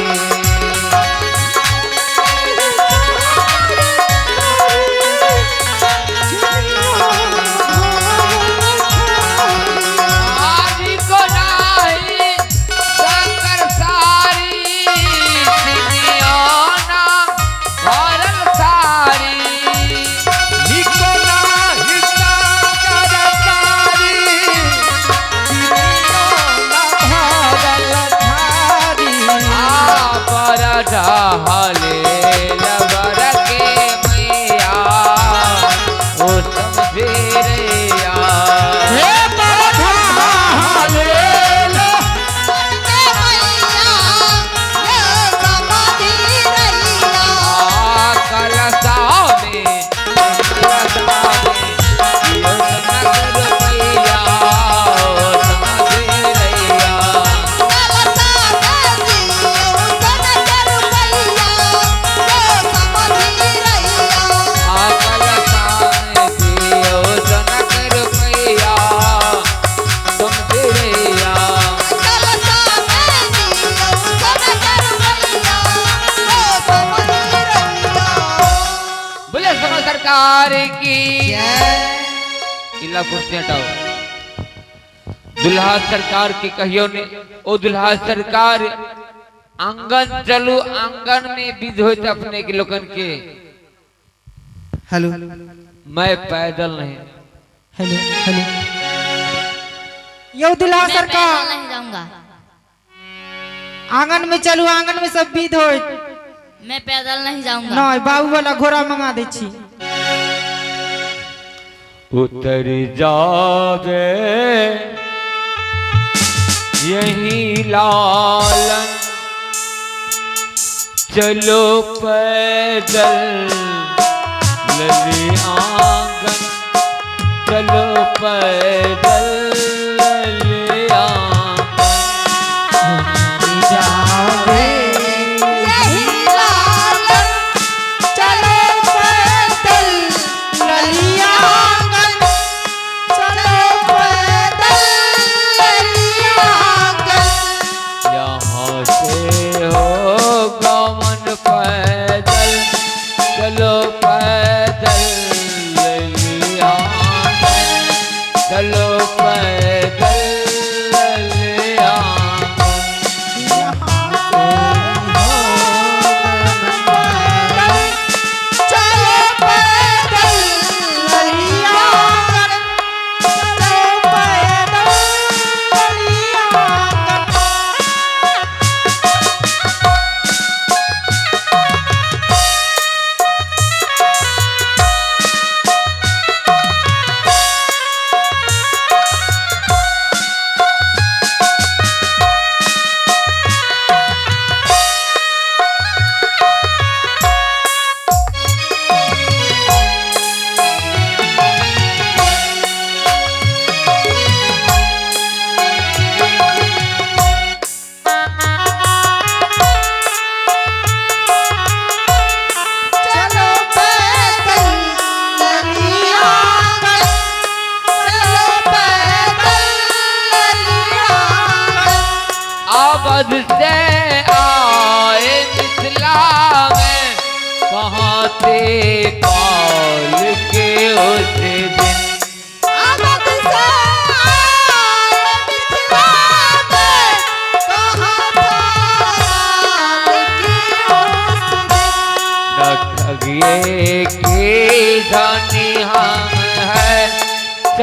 आदि को नाही शंकर सारी चिनियाना हरल थारी हले लबर के मैया ओ समझे रे या हे बरधा हले कलशा में रुपया समझे रे या सरकार की इला कुर्सी हटाओ दुल्हा सरकार की कहियो ने ओ दुल्हा सरकार आंगन चलू आंगन में विध होत अपने के लोगन के हेलो मैं पैदल नहीं हेलो हेलो यो दुल्हा मैं सरकार पैदल नहीं जाऊंगा आंगन में चलू आंगन में सब विध होय मैं पैदल नहीं जाऊंगा नहीं बाबू वाला घोड़ा मंगा दे छी उतर जावे यही लालन चलो पैदल लली आंगन चलो पैदल लली आंगन जावे यहाँ से हो गमन पैदल चलो पैदल लली आंगन चलो पैदल लली आंगन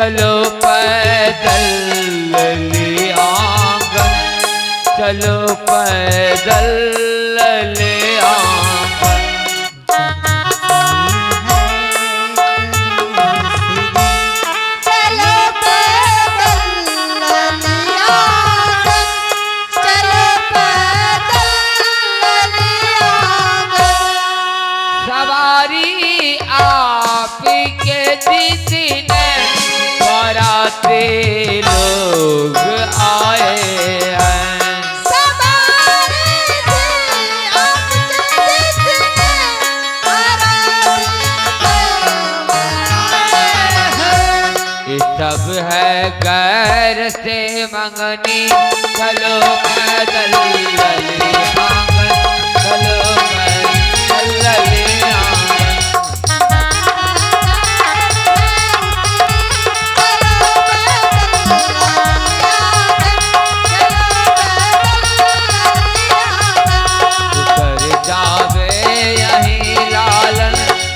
चलो पैदल ले आंगन, चलो पैदल ले आंगन। चलो पैदल लिया चलो पैदल लिया सवारी आप के जितने बराते लोग आए हैं। सवारी आप जितने ये सब है गैर से मंगनी, चलो पैदल ले आंगन, चलो पैदल ले आंगन। उतर जावे यहीं लालन,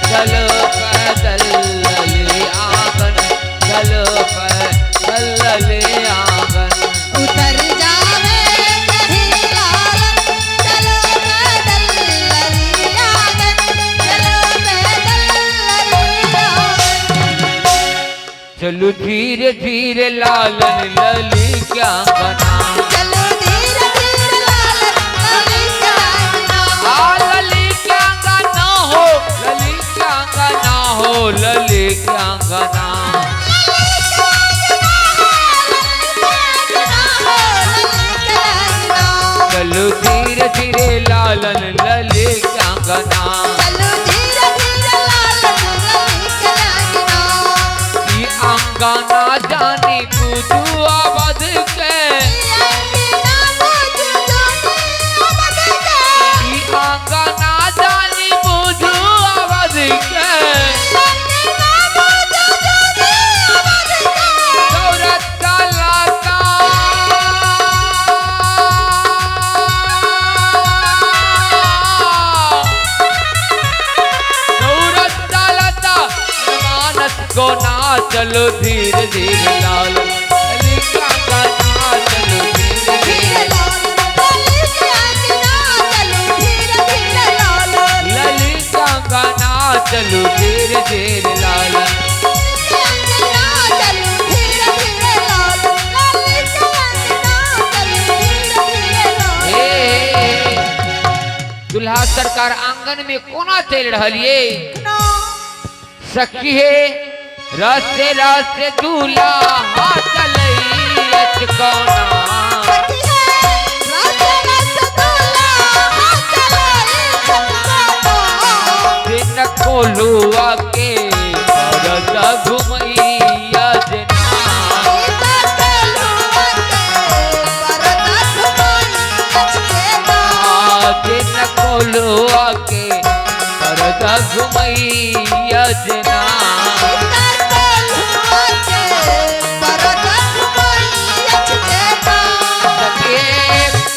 चलो पैदल ले आंगन, चलो पैदल ले आंगन। उतर जावे कहीं लालन, चलो पैदल लिया चलो पैदल लिया। चलो धीरे धीरे लालन लली क्या बना, चलो धीरे धीरे लालन लली क्या बना। लली क्या गाना हो, लली क्या गाना हो, लली क्या गाना। चलो धीरे धीरे लालन लली क्या गाना। ई अंगाना जानी बुझू आबाद के, ई अंगाना जानी बुझू आबाद के। दौरत का लाका दौरत का लाका मानस को ना, चलो धीरे धीरे लालन लली क्या गाना, चलो धीरे धीरे लली क्या गाना, चलो धीरे धीरे लालन। दुल्हा सरकार आंगन में कोना चल रही सखी है, रास्ते रास्ते दूल्हा हाथ लई कोना। दिन कोलुआ के परदा घुमैया जना, दिन कोलुआ के परदा घुमैया जना।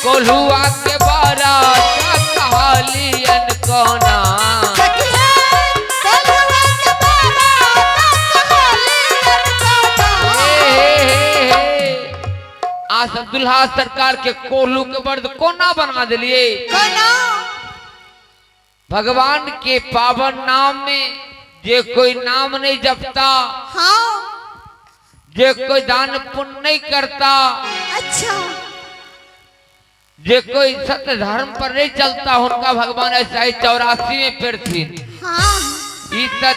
कोल्हुआ के बारा कहालियन कोना, आज दुल्हा सरकार के कोल्हू के बर्द कोना बना दिलिए। भगवान के पावन नाम में जे कोई नाम नहीं जपता, जे कोई दान पुण्य नहीं करता, अच्छा जे कोई सत्य धर्म पर नहीं चलता, उनका भगवान ऐसा ही 84 में पृथ्वी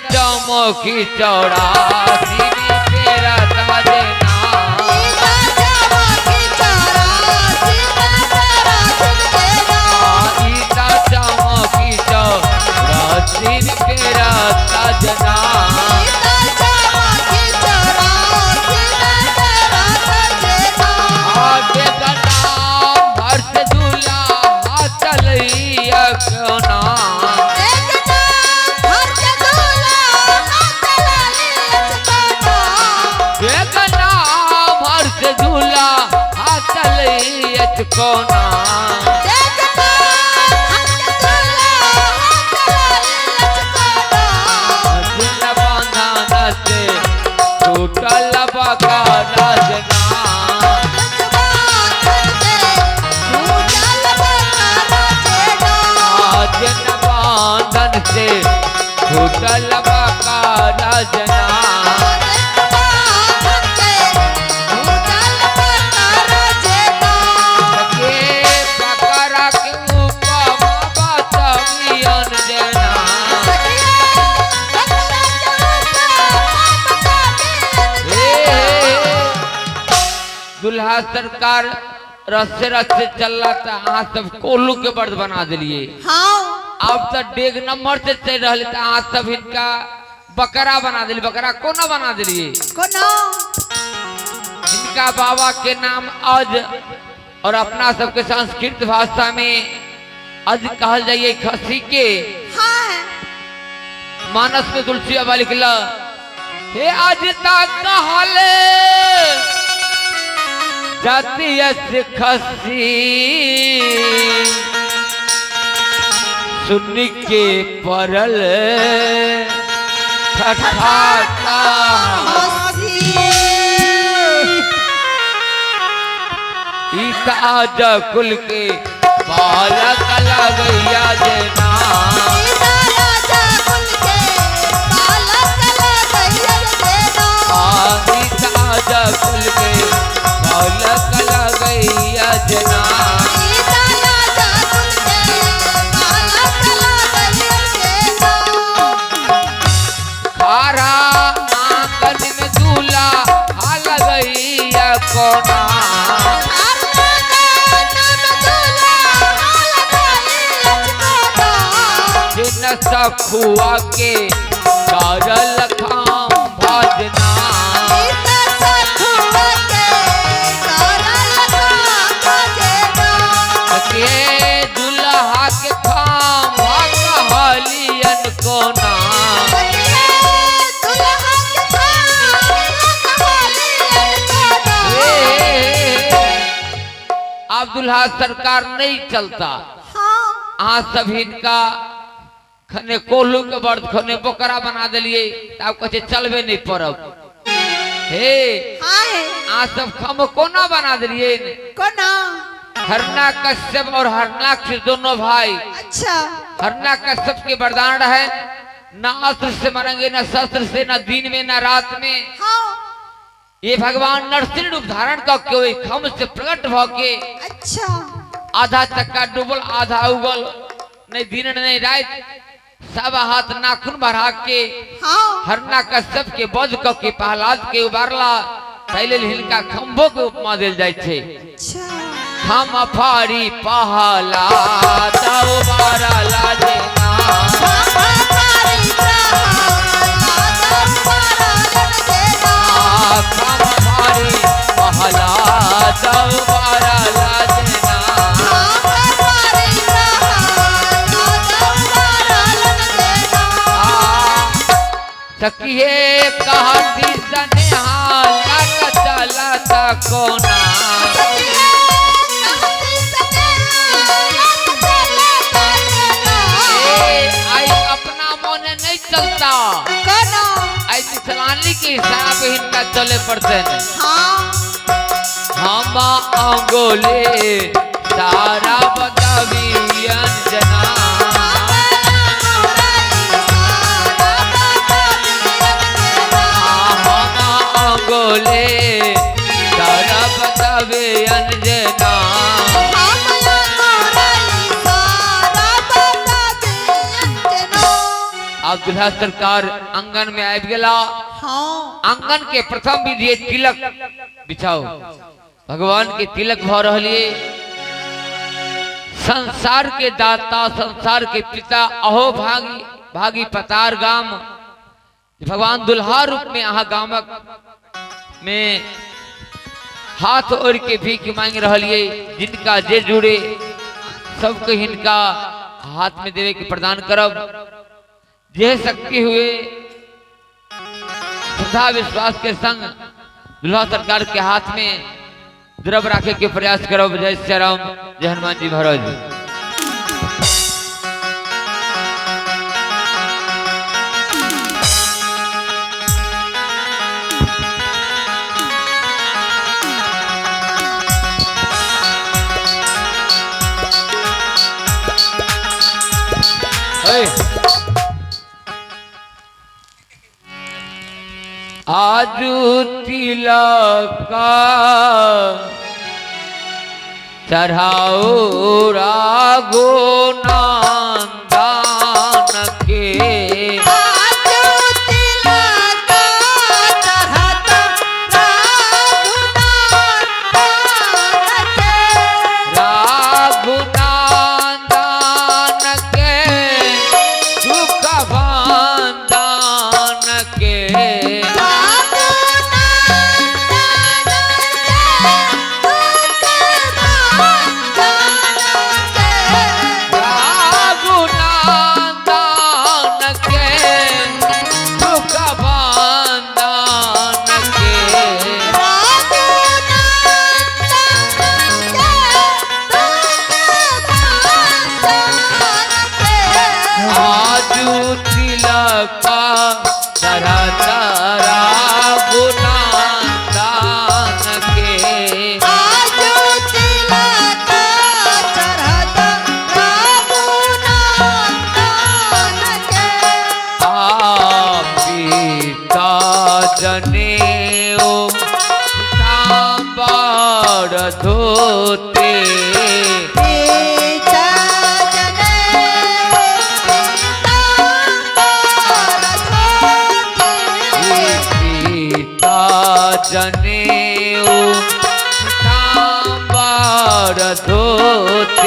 चौमुखी 84 में तेरा ताजे नाम। ईसा चौमुखी 84 में तेरा ताजे नाम। आगे का नाम भरत दूल्हा चलैया क्यों ना, कोना बांधा से टूटल छूटल बाका राजना के पकड़ा के ऊपर बतवियन जना दुल्हा सरकार रस्ते रस्ते चल रहा था अहाँ सब कोल्लू के बर्द बना दिलिए अब तो डेग नंबर से चल रहे थे अहाँ सब इनका बकरा बना दिलिए बकरा कोना बना दिलिए इनका बाबा के नाम अज और अपना सबके संस्कृत भाषा में अज कहल जाइए खसी के मानस में तुलसी बाबा लिखला हे अज तक कहले जातीय से खसी सुन के परल ठठाता ईसा आज कुल के बालक लगैया जना कुल के बालक लगैया जना खारा आंगन में दूल्हा हाल गैया कोना जिन सखुआ के करल खाम भजना के दुल्हा के खाम कहलियन कोना अब दुल्हा सरकार नहीं चलता आज सब इनका खने कोल्हू के बर्द खने बोकरा बना दिलिए आप कहे चलबे नहीं पड़ब हे आज सब खम कोना बना दिलिए हरना कश्यप और हरनाक्ष दोनों भाई अच्छा हरना कश्यप के वरदान रहे न अस्त्र से मरेंगे न शस्त्र से न दिन में न रात में ये भगवान नरसिंह रूप धारण करके खम से प्रकट होके अच्छा आधा चक्का डूबल आधा उगल नहीं दिन नहीं रात सब हाथ नाखून बढ़ा के हरना कश्यप के बध के प्रहलाद के उबारला पहले हिनका खम्भो के उपमा दिल जाय छे हम फाड़ी पहला उबारा लाजना पहला उबारा लाजना सखिए कहती सनेहा चलता कोना आई अपना मन नहीं चलता ऐसी सलानी के हिसाब इनका चले पड़ते हैं हम अंगोले सारा बदवियन जना गोले सारा बतावे अनजना अब दुल्हा सरकार आंगन में आबि गेला आंगन के प्रथम विधि तिलक बिछाओ भगवान के तिलक भ रहलिए संसार के दाता संसार के पिता अहो भागी भागी पतार गाम भगवान दुल्हा रूप में यहाँ गामक में हाथ ओढ़ के भीख मांग रहिए जिनका जे जुड़े सबको हिनका हाथ में देवे के प्रदान करब जे शक्ति हुए श्रद्धा विश्वास के संग दुल्हा सरकार के हाथ में द्रव राखे के प्रयास करब। जय श्री राम, जय हनुमान जी महाराज। आजू तिलक चढ़ाओ राघो नंदन के धोते सीता जनेऊ सांबर धोते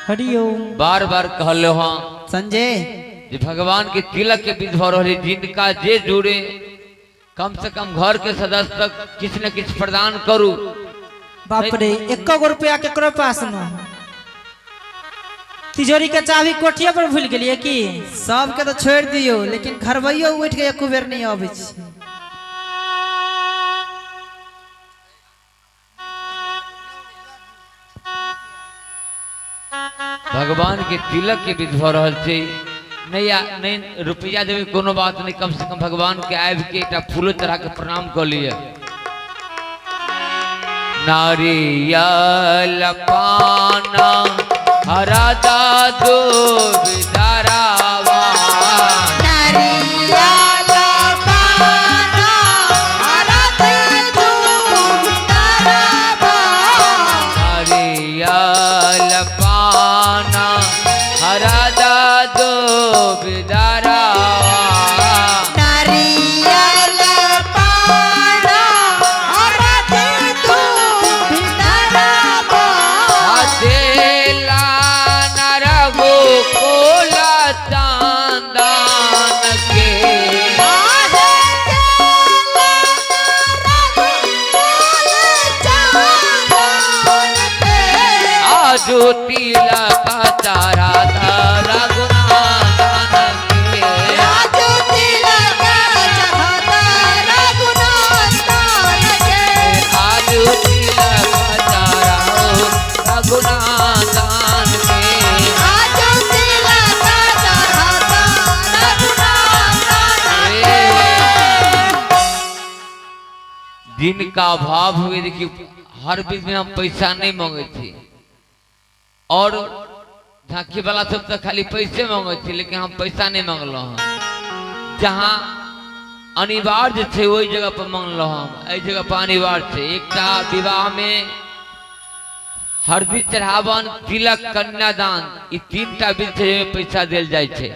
हरिओम। बार बार कहलो हाँ संजय जे भगवान के तिलक के विध भर रही जिनका जे जुड़े कम से कम घर के सदस्य तक किसी न किसी प्रदान करू। बाप रे 1 रुपया केकरो पास न तिजोरी के चाबी कोठिया पर भूल गेलिए की सबके तो छोड़ दियो लेकिन घरवैयो उठ के एको बेर नहीं आवे छी। भगवान के तिलक के विध भ रहल छै नहीं रुपया देवे कोनो बात नहीं कम से कम भगवान के आबि के एक फूलो चढ़ा के प्रणाम कर लिए। नारियल पाना हरा दादो विदारावा ज्योति लगा चारा धारा गुनादान के ज्योति लगा चारा गुनादान के ज्योति लगा चारा गुनादान के ज्योति लगा चारा गुनादान के। जिनका अभाव हुए देखिए हर बीच में हम पैसा नहीं मांगे थे और झांकी वाला सब तो खाली पैसे मांगे थे लेकिन हम पैसा नहीं मांगल हम जहाँ अनिवार्य थे वही जगह पर मांगल हम। इस जगह पर अनिवार्य थे एक विवाह में हरदी चढ़ावन, तिलक, कन्यादान, ई 3टा विधि छै में पैसा देल जाय छै।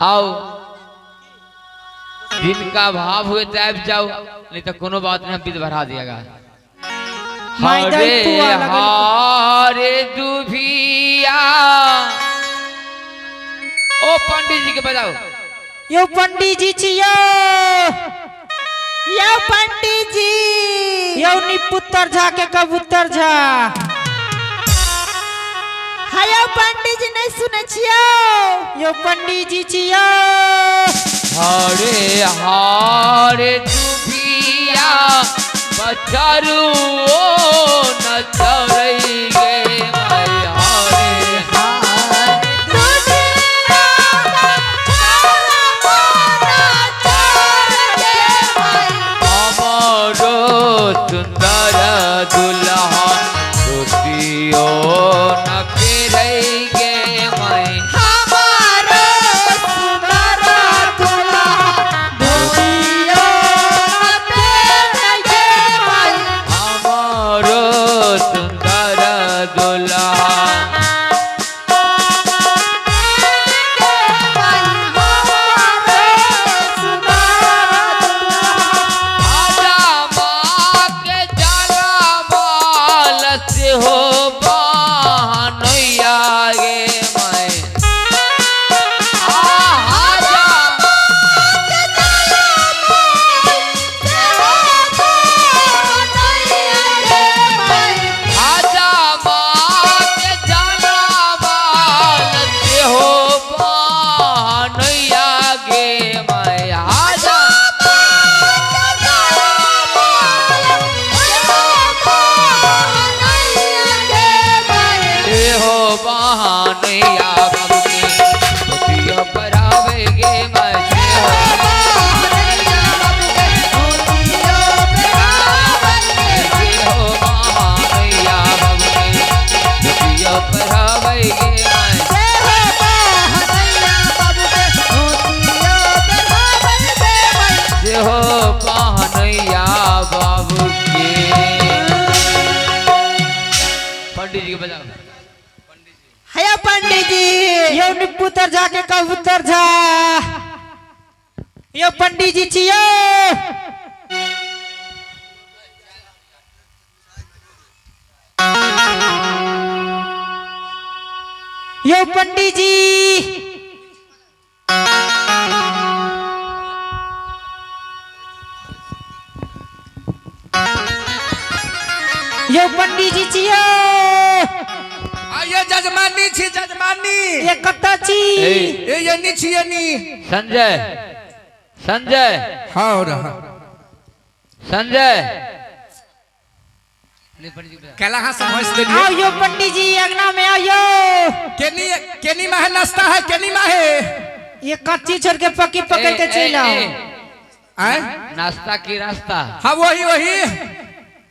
आओ दिन का भाव हुए तो आब जाओ, नहीं तो कोनो बात नहीं, हम विधि बढ़ा दिएगा। हरे हरे दुभिया। ओ पंडित जी के बताओ। यो पंडित जी छियो, यो पंडित जी, यो निपुत्र झा के कबूतर झा। हायो पंडित जी नहीं सुने छियो, यो पंडित जी छियो। हरे हरे दुभिया बचारू न चढ़ेंगे मैं। हरे हमारो सुंदर दुल्हा धोतियो न फेरेंगे मैं। हायो पंडित जी, यो निपुत्र झा के कबूतर झा। यो पंडित जी छियो, यो पंडित जी, यो पंडित जी छियो। ये जजमानी छी, जजमानी ये कत्ता छी? ये नी छी, ये नी। संजय, संजय, हाँ रहा संजय। कैला हाँ समझ दे आओ यो पंडित जी अंगना में आओ यो। केनी केनी माहे नाश्ता है, केनी माहे। ये कच्ची छोड़ के पक्की पकड़ के चल आओ। आए नाश्ता की रास्ता। हाँ वही वही,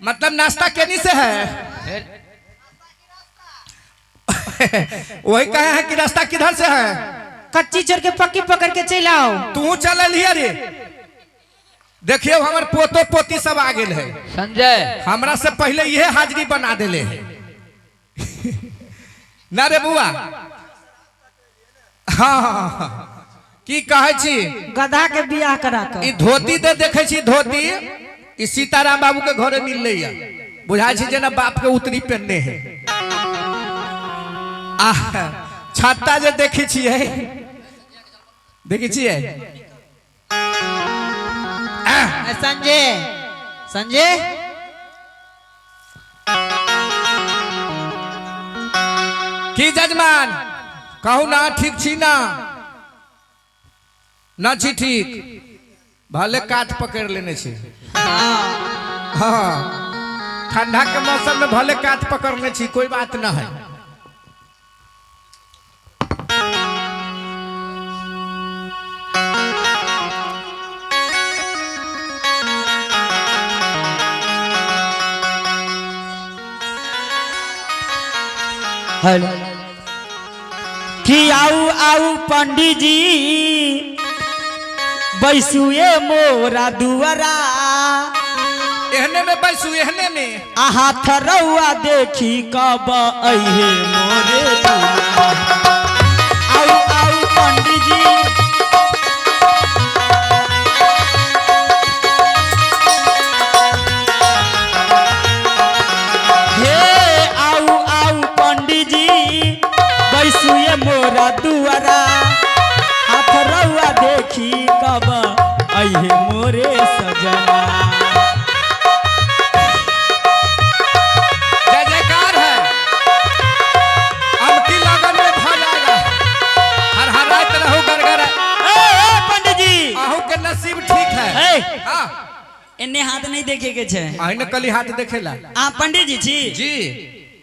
मतलब नाश्ता केनी से है। वही कहे हैं कि रास्ता किधर से है। कच्ची छोड़ के पक्की पकड़ के चल आओ। तू चल लिया रे। देखिए हमारे पोतो पोती सब आ गए है। संजय, हमरा से पहले यह हाजिरी बना देले ना रे बुआ। हाँ की कहे छी, गधा के बियाह करा कर। ई धोती दे देखे छी, धोती ई सीताराम बाबू के घरे मिल रही है। बुझाई छी जेना बाप के उतरी पहनने है। छत्ता जे देखी छिए, देखी छिए। संजय, संजय की जजमान कहू ना, ठीक छी ना? ना छी ठीक, भले काट पकड़ लेने छी। हाँ ठंडा के मौसम में भले काट पकड़ने छी, कोई बात ना है। हेलो कि आऊ आऊ पंडित जी बैसुए मोरा दुआरा एहने में बैसू एहने में हाथ रउआ देखी कब अहे मोरे दुआरा। आउ आउ पंडित जी हे आउ आउ पंडित जी बैसुए मोरा दुआरा हाथ रउआ देखी कब अहे मोरे सजना। जय जयकार है। अब की लगन में भा जाएगा। हर हरात रहो गरगर। पंडित जी आहू के नसीब ठीक है। हाँ इन्ने हाथ नहीं देखे के छे। आइने कली हाथ देखेला। आप पंडित जी छी जी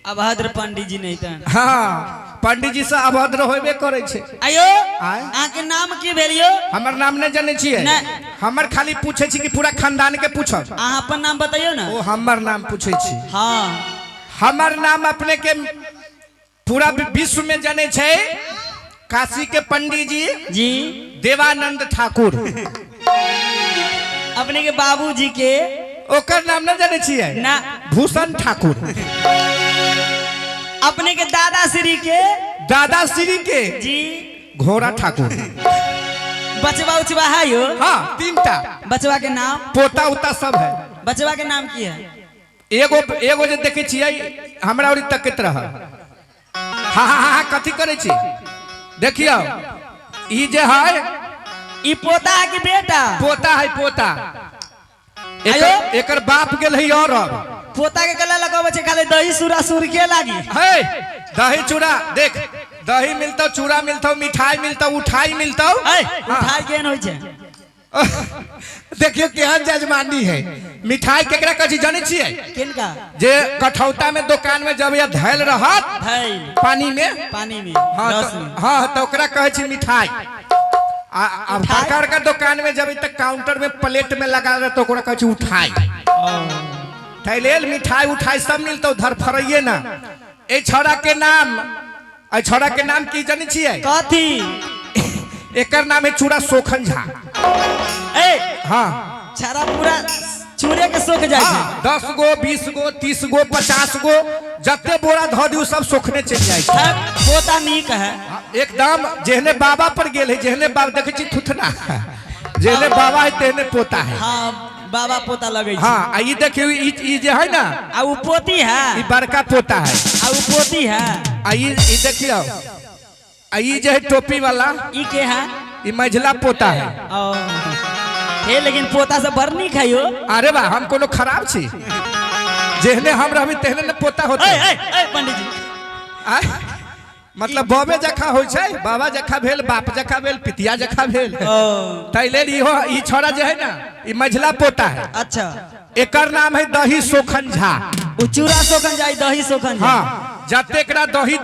अभद्र पंडित जी नहीं तन। हाँ पंडित जी से अभद्र होबे करे छे। आयो आय? आके नाम की भेलियो? हमर नाम नहीं जाने छिए। नहीं। हमर खाली पूछे छी कि पूरा खानदान के पूछब। आहा अपन नाम बताइयो ना। ओ हमर नाम पूछे छी। हाँ हमर नाम अपने के पूरा विश्व में जाने छे। काशी के पंडित जी जी देवानंद ठाकुर। अपने के बाबूजी के ओकर नाम न जाने छिए ना। भूषण ठाकुर। अपने के दादाश्री के दादा श्री के जी घोड़ा ठाकुर। बचवा उचवा है यो? हाँ 3टा बचवा के नाम पोता उता सब है। बचवा के नाम की है? एगो जे देखे छिए हमरा और तकत रह। हाँ हाँ हाँ कथी करे छी देखियो ई जे है ई पोता है कि बेटा? पोता है पोता। आयो? एकर बाप गेल है और पोता के गला लगावे छे खाली दही सूरा सूर के लागी। है दही चूड़ा देख दही मिलता चूड़ा मिलता मिठाई मिलता उठाई मिलता। उठाई केन होय छे? देखियो केहन जजमानी है। मिठाई केकरा कथी जाने छिए? किनका? जे कठौता में दुकान में जब या धैल रहत धैल पानी में पानी में हाँ रस तो, में। हाँ तो ओकरा कहे छी मिठाई। अब सरकार का दुकान में जब तक काउंटर में प्लेट में लगा रहे तो ओकरा कहे छी उठाई। थैलेल मिठाई उठाई सब मिलता धर फरइए ना। ए छोरा के नाम की जाने छिए? कथी? एकर नाम है चूड़ा सोखन झा। ए हाँ छारा पूरा चूड़े के सोख जाय छे। 10 गो 20 गो 30 गो 50 गो जते बोरा धो दियो सब सोखने चल जाए छे। पोता नीक है एकदम जेहने बाबा पर गेल है जेहने बाबा देखे छी थुथना जेहने बाबा है तेहने पोता है। हाँ बाबा पोता लगे छे। हाँ आ ई देखियो ई जे है ना आ वो पोती है। ई बड़का पोता है। आ वो पोती है। आ ई देखियो आ ई जे है टोपी वाला ई के है? ई मझला पोता है। ओ हे लेकिन पोता से बड़ नीक है यो। अरे बा हम कोनो खराब छी जेहने हम रहबी तेहने ने पोता होते। ए पंडित जी आ? मतलब बाबे जखा होइ छै बाबा जखा भेल बाप जखा भेल पितिया जखा भेल। तैले ई छोरा जे है ना ई मझला पोता है। अच्छा एकर नाम है दही सोखन झा। उ चूड़ा सोखन जाई दही सोखन जाई। हाँ जतेकरा दही